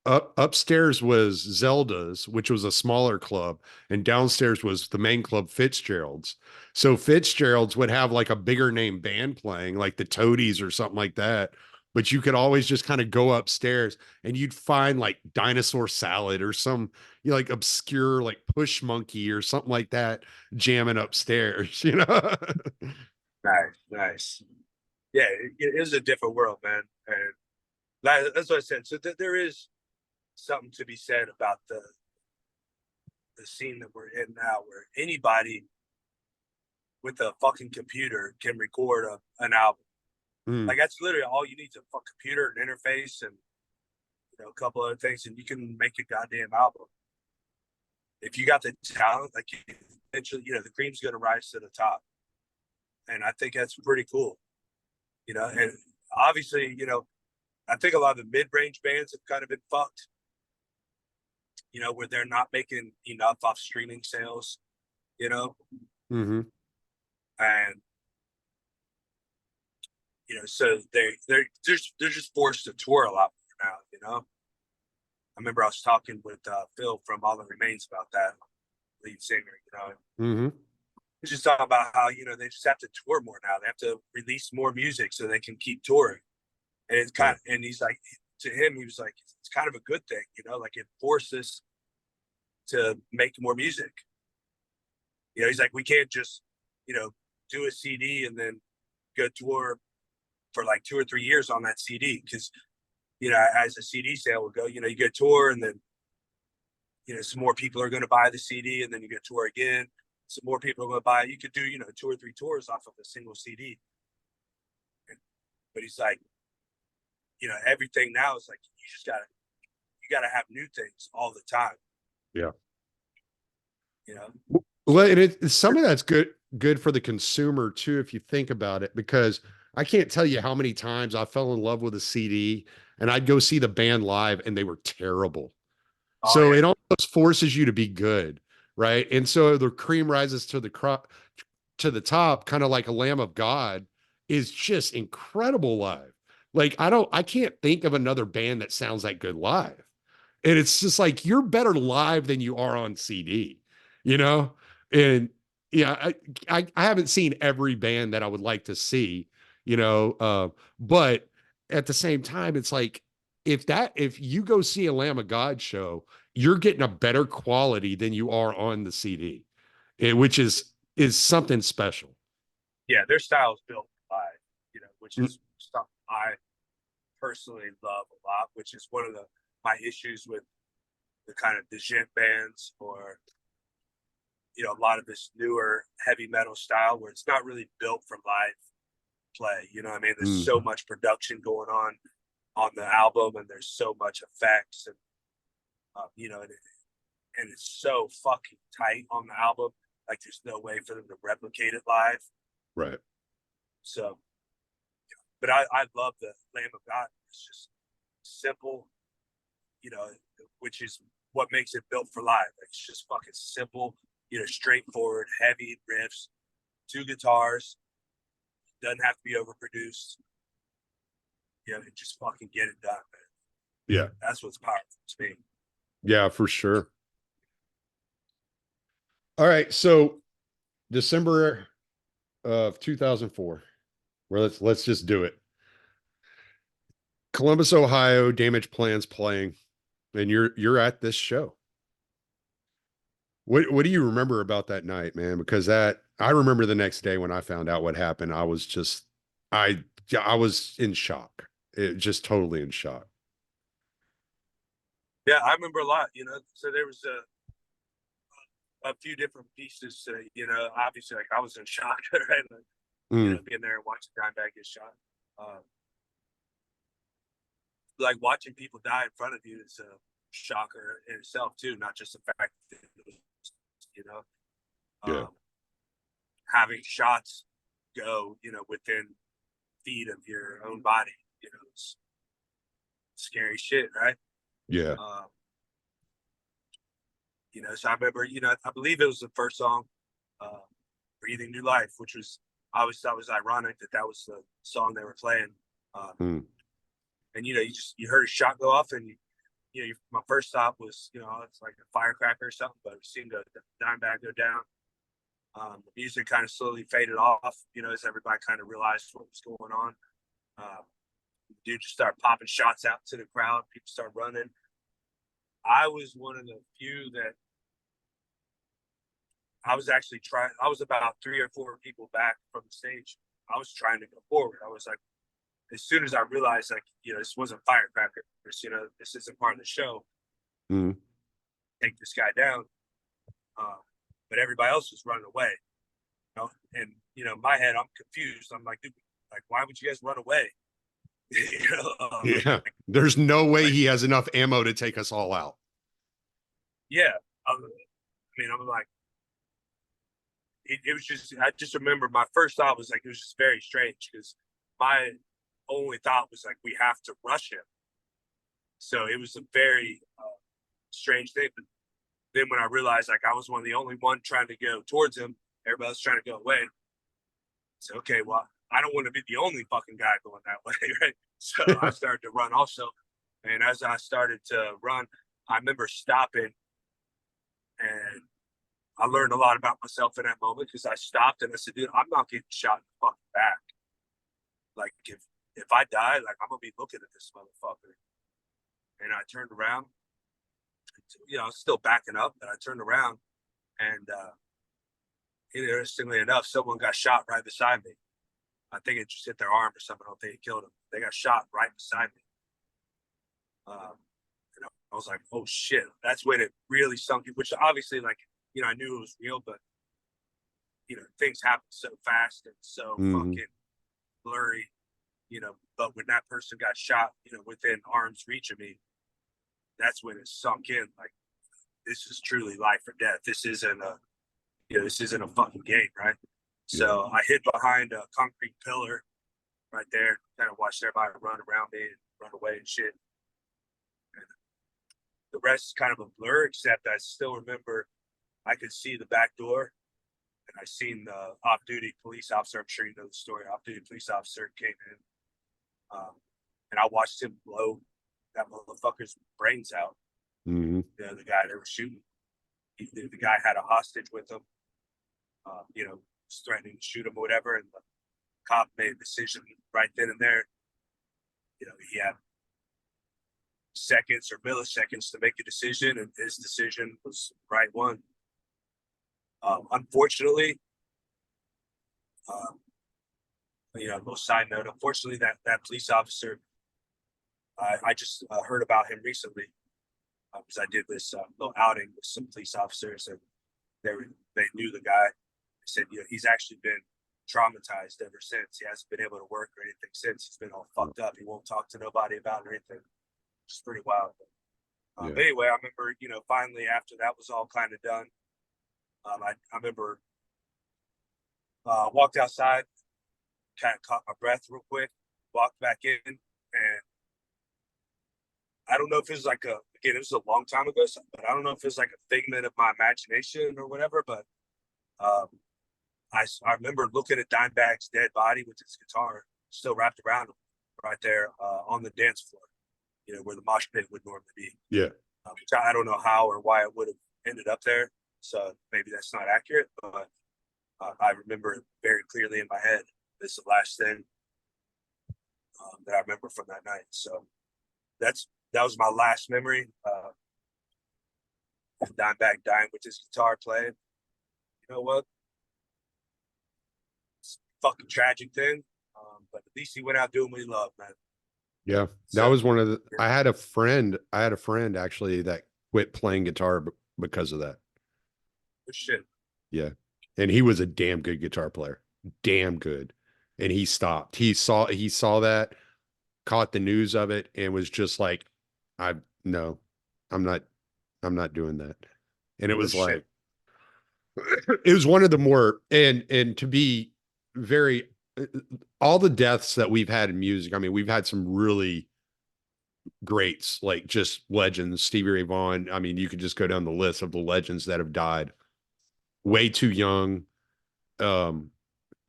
upstairs was Zelda's, which was a smaller club, and downstairs was the main club, Fitzgerald's. So Fitzgerald's would have like a bigger name band playing, like the Toadies or something like that. But you could always just kind of go upstairs and you'd find like Dinosaur Salad or some, like obscure like Push Monkey or something like that jamming upstairs, Nice, nice. Yeah, it is a different world, man, and that's what I said. So there is something to be said about the scene that we're in now, where anybody with a fucking computer can record an album. Mm, Like, that's literally all you need is a fucking computer, an interface, and a couple other things, and you can make a goddamn album. If you got the talent, like, eventually, the cream's going to rise to the top, and I think that's pretty cool. And obviously, I think a lot of the mid-range bands have kind of been fucked. Where they're not making enough off streaming sales. hmm And so they're just forced to tour a lot more now. I remember I was talking with Phil from All That Remains about that, lead singer. hmm He's just talking about how they just have to tour more now. They have to release more music so they can keep touring. And it's Yeah. and he's like, to him, he was like, it's kind of a good thing, like it forces to make more music. He's like, we can't just do a CD and then go tour for like 2 or 3 years on that CD, because as a CD sale will go, you go tour, and then some more people are going to buy the CD, and then you go tour again. Some more people are going to buy it. You could do 2 or 3 tours off of a single CD. But he's like, everything now is like you gotta have new things all the time. Yeah. You know, Well, so and some of that's good for the consumer too, if you think about it, because I can't tell you how many times I fell in love with a CD and I'd go see the band live and they were terrible. oh So yeah, it almost forces you to be good, right? And so the cream rises to the crop to the top, kind of like a Lamb of God, is just incredible live. Like I can't think of another band that sounds that good live. And it's just like you're better live than you are on CD, you know? And yeah, I haven't seen every band that I would like to see, but at the same time, it's like if you go see a Lamb of God show, you're getting a better quality than you are on the CD, which is something special. yeah. Their style is built by which Mm, is stuff I personally love a lot. Which is one of my issues with the kind of the gent bands or a lot of this newer heavy metal style where it's not really built for live play. You know what I mean? There's so mhm. much production going on the album, and there's so much effects, and and it's so fucking tight on the album. Like there's no way for them to replicate it live. Right. So, but I love the Lamb of God. It's just simple, you know, which is what makes it built for live. It's just fucking simple, straightforward, heavy riffs, two guitars, doesn't have to be overproduced. Just fucking get it done, man. Yeah. That's what's powerful to me. Yeah, for sure. All right. So December of 2004, where let's just do it. Columbus, Ohio, Damage Plans playing, and you're at this show. What do you remember about that night, man? Because that I remember the next day when I found out what happened, I was just I I was in shock. Just totally in shock. Yeah, I remember a lot. So there was a few different pieces. Obviously, like I was in shock, right? Like, Mm, being there and watching Dimebag get shot. Um, like watching people die in front of you is a shocker in itself too. Not just the fact that you know yeah. um, having shots go within feet of your own body. It's scary shit, right? Yeah. Um, so I remember, I believe it was the first song, uh, "Breathing New Life," which was I always thought was ironic that that was the song they were playing. Um, Mm, and you heard a shot go off, and my first thought was it's like a firecracker or something, but we seemed to dime bag go down. The music kind of slowly faded off, as everybody kind of realized what was going on. Um, Dude just started popping shots out to the crowd. People start running. I was one of the few that I was actually trying. I was about 3 or 4 people back from the stage. I was trying to go forward. I was like, as soon as I realized, like, this wasn't firecrackers, this isn't part of the show, mm. take this guy down. Uh, but everybody else was running away. And in my head, I'm confused. I'm like, dude, like, why would you guys run away? Yeah. There's no way like, he has enough ammo to take us all out. yeah. I'm like, it was just. I just remember my first thought was like, it was just very strange because my only thought was like, we have to rush him. So it was a very strange thing. But then when I realized like I was one of the only one trying to go towards him, everybody else trying to go away. So okay, well, I don't want to be the only fucking guy going that way, right? So I started to run also, and as I started to run, I remember stopping, and I learned a lot about myself in that moment because I stopped and I said, "Dude, I'm not getting shot in the fucking back. Like if I die, like I'm gonna be looking at this motherfucker." And I turned around, I was still backing up, but I turned around, and interestingly enough, someone got shot right beside me. I think it just hit their arm or something. I don't think it killed him. They got shot right beside me. And I was like, oh shit. That's when it really sunk in, which obviously, like, I knew it was real, but, things happen so fast and so Hmm. fucking blurry, But when that person got shot, within arm's reach of me, that's when it sunk in. Like, this is truly life or death. This isn't a fucking game, right? Yeah. So I hid behind a concrete pillar right there, kind of watched everybody run around me and run away and shit. And the rest is kind of a blur, except I still remember I could see the back door and I seen the off-duty police officer. I'm sure you know the story. Off-duty police officer came in, and I watched him blow that motherfucker's brains out. Mm-hmm. The guy that was shooting. The guy had a hostage with him. Was threatening to shoot him or whatever, and the cop made a decision right then and there. He had seconds or milliseconds to make a decision, and his decision was the right one. Unfortunately, little side note. Unfortunately, that police officer, I just heard about him recently because I did this little outing with some police officers, and they knew the guy. They said, he's actually been traumatized ever since. He hasn't been able to work or anything since. He's been all fucked up. He won't talk to nobody about it or anything. It's pretty wild. Yeah. But anyway, I remember, finally after that was all kind of done, I remember walked outside, kind of caught my breath real quick, walked back in, and I don't know if it was again, it was a long time ago, but I don't know if it was like a figment of my imagination or whatever, but I remember looking at Dimebag's dead body with his guitar still wrapped around him right there on the dance floor, where the mosh pit would normally be. Yeah. I don't know how or why it would have ended up there, so maybe that's not accurate, but I remember it very clearly in my head. This is the last thing that I remember from that night. So that was my last memory. Dimebag dying with his guitar playing. You know what? It's a fucking tragic thing. But at least he went out doing what he loved, man. Yeah. That So was one of the, I had a friend actually that quit playing guitar because of that. good shit. Yeah. And he was a damn good guitar player. Damn good. And he stopped. He saw that, caught the news of it, and was just like, I no, I'm not I'm not doing that. And it Good was shit. like it was one of the more, and to be very, all the deaths that we've had in music, I mean, we've had some really greats, like just legends, Stevie Ray Vaughan. I mean, you could just go down the list of the legends that have died way too young, um,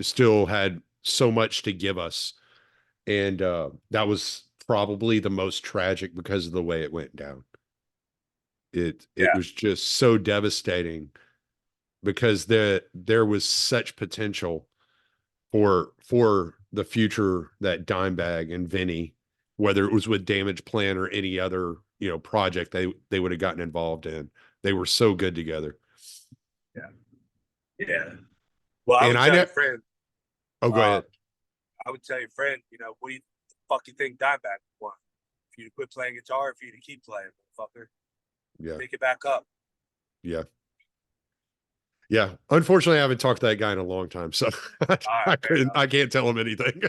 still had so much to give us. And that was probably the most tragic because of the way it went down. It Yeah. was just so devastating because there was such potential for the future that Dimebag and Vinny, whether it was with Damage Plan or any other, project they would have gotten involved in. They were so good together. Yeah. Yeah. Well, I And would I tell know, your friend, oh, go uh, ahead. what do you fuck you think Dimebag won? For you to quit playing guitar, or for you to keep playing, motherfucker? Yeah. Pick it back up. Yeah. Yeah. Unfortunately, I haven't talked to that guy in a long time, so All right, fair enough. I can't tell him anything.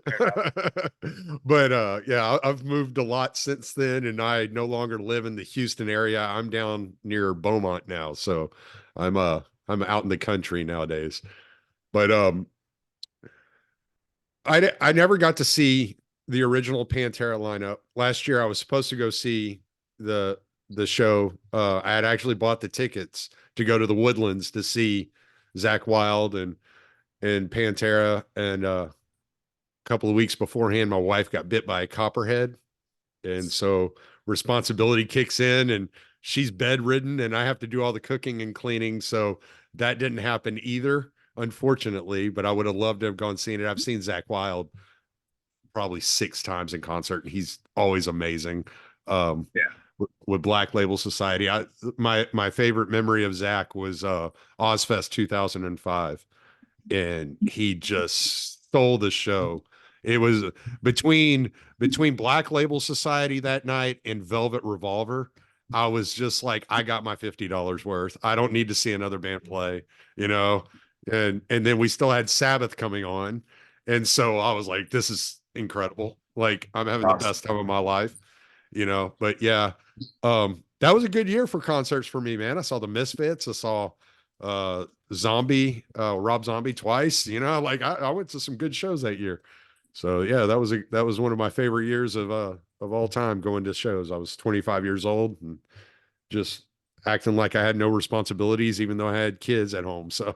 Fair enough. But yeah, I've moved a lot since then, and I no longer live in the Houston area. I'm down near Beaumont now, so I'm out in the country nowadays. But I never got to see the original Pantera lineup. Last year I was supposed to go see the the show. I had actually bought the tickets to go to the Woodlands to see Zach Wild and Pantera. And a couple of weeks beforehand, my wife got bit by a copperhead, and so responsibility kicks in, and she's bedridden, and I have to do all the cooking and cleaning. So that didn't happen either, unfortunately. But I would have loved to have gone seen it. I've seen Zach Wild probably 6 times in concert. He's always amazing. Yeah. With Black Label Society, my favorite memory of Zach was Ozfest 2005, and he just stole the show. It was between Black Label Society that night and Velvet Revolver. I was just like, I got my $50 worth. I don't need to see another band play, you know. And then we still had Sabbath coming on, and so I was like, incredible. Like I'm having the Awesome. best time of my life, but yeah, that was a good year for concerts for me, man. I saw the Misfits. I saw, Rob Zombie twice, like I went to some good shows that year. So yeah, that was one of my favorite years of all time going to shows. I was 25 years old and just acting like I had no responsibilities, even though I had kids at home. So,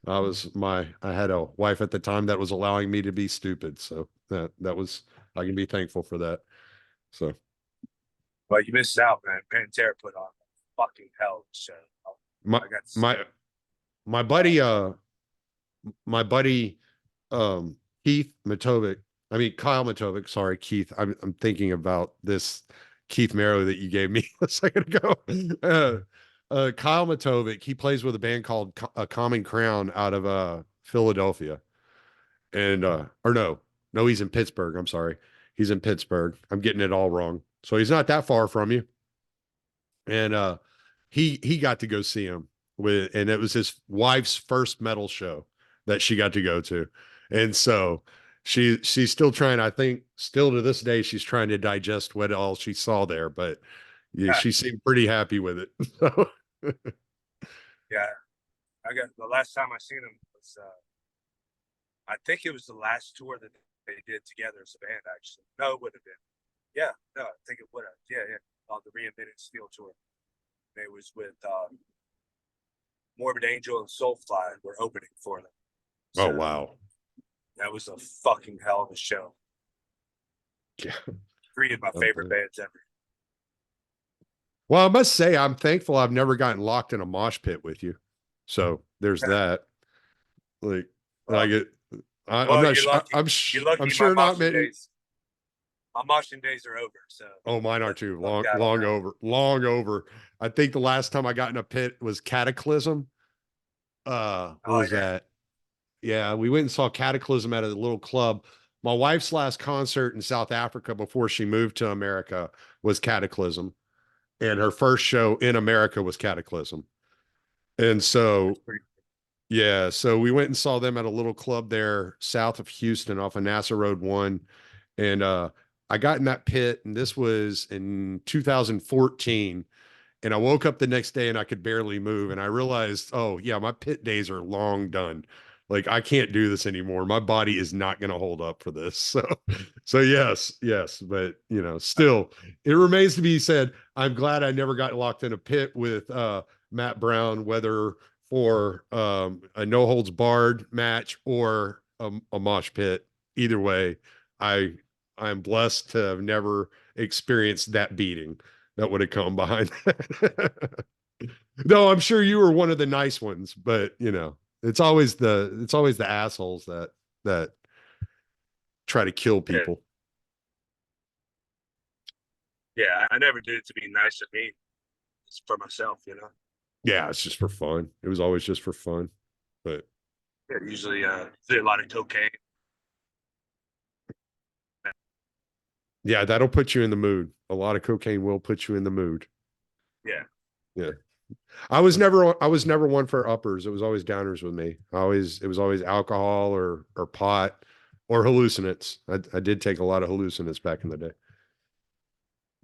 I had a wife at the time that was allowing me to be stupid. So I can be thankful for that. So But you missed out, man. Pantera put on a fucking hell of a show. my, I got to see my, it. my buddy, my buddy, Keith Matovic, I mean, Kyle Matovic, sorry, Keith. I'm thinking about this Keith Merrow that you gave me a second ago. Kyle Matovic, he plays with a band called Common Crown out of Philadelphia. And or no, he's in Pittsburgh. I'm sorry. He's in Pittsburgh. I'm getting it all wrong. So he's not that far from you. And he got to go see him and it was his wife's first metal show that she got to go to. And so she's still trying, I think still to this day, she's trying to digest what all she saw there, but yeah, Yeah, she seemed pretty happy with it. So, yeah. I got the last time I seen him was I think it was the last tour that they did together as a band. Actually, no, it would have been. Yeah, no, I think it would have. Yeah, yeah. On the Reinvented Steel tour, it was with Morbid Angel and Soulfly were opening for them. oh So wow. that was a fucking hell of a show. Yeah. Three of my favorite bands ever. Well, I must say I'm thankful I've never gotten locked in a mosh pit with you. So there's that. Like, well, like it. I'm well, not. you're lucky. You're I'm lucky. sure not many. My moshing days are over. So Oh, mine are let too. lucked Long, out on long that. over. Long over. I think the last time I got in a pit was Cataclysm. What Oh was yeah, that? Yeah, we went and saw Cataclysm at a little club. My wife's last concert in South Africa before she moved to America was Cataclysm, and her first show in America was Cataclysm. And that's so pretty. yeah, so we went and saw them at a little club there south of Houston off of NASA Road 1. And I got in that pit, and this was in 2014. And I woke up the next day and I could barely move. And I realized, oh, yeah, my pit days are long done. Like I can't do this anymore. My body is not going to hold up for this. So yes, yes. But, still, it remains to be said. I'm glad I never got locked in a pit with Matt Brown, whether for a no holds barred match or a mosh pit. Either way, I I'm blessed to have never experienced that beating that would have come behind that. No, I'm sure you were one of the nice ones, but it's always the assholes that try to kill Yeah, people. yeah. I never did it to be nice to me. It's for myself, you know. Yeah, it's just for fun. It was always just for fun. But Yeah, usually did a lot of cocaine. yeah, that'll put you in the mood. A lot of cocaine will put you in the mood. Yeah, Yeah. I was never one for uppers. It was always downers with me. It was always alcohol or pot or hallucinants. I did take a lot of hallucinants back in the day.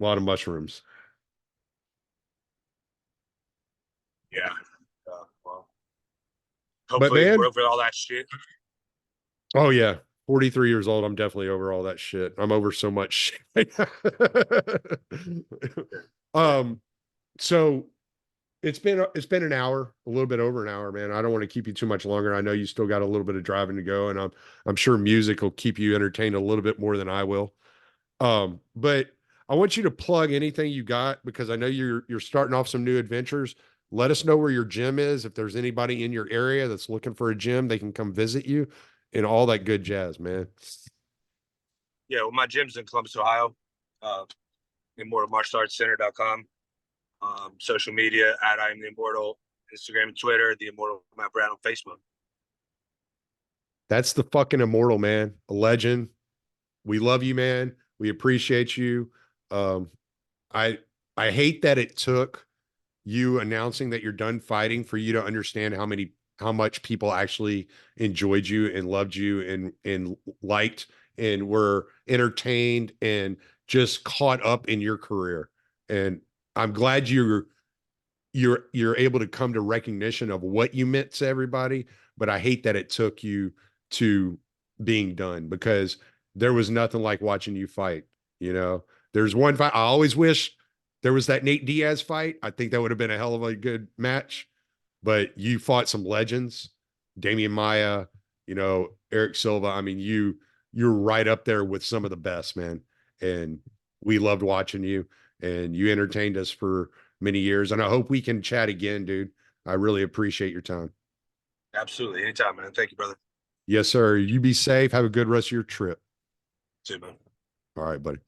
A lot of mushrooms. yeah. Well, But hopefully we're man, over all that shit. oh yeah, 43 years old. I'm definitely over all that shit. I'm over so much shit. Yeah, um, so it's been an hour, a little bit over an hour, man. I don't want to keep you too much longer. I know you still got a little bit of driving to go, and I'm sure music will keep you entertained a little bit more than I will. But I want you to plug anything you got because I know you're starting off some new adventures. Let us know where your gym is. If there's anybody in your area that's looking for a gym, they can come visit you and all that good jazz, man. yeah. Well, my gym's in Columbus, Ohio. Uh, ImmortalMartialArtsCenter.com. Social media at I am the Immortal, Instagram and Twitter, the Immortal Matt Brown on Facebook. That's the fucking immortal, man. A legend. We love you, man. We appreciate you. Um, I I hate that it took you announcing that you're done fighting for you to understand how much people actually enjoyed you and loved you and liked and were entertained and just caught up in your career. And I'm glad you're able to come to recognition of what you meant to everybody, but I hate that it took you to being done, because there was nothing like watching you fight. You know, there's one fight I always wish there was, that Nate Diaz fight. I think that would have been a hell of a good match, but you fought some legends, Damian Maya, Eric Silva. I mean, you're right up there with some of the best, man. And we loved watching you, and you entertained us for many years. And I hope we can chat again, dude. I really appreciate your time. Absolutely. Anytime, man. Thank you, brother. Yes, sir. You be safe. Have a good rest of your trip. See you, man. All right, buddy.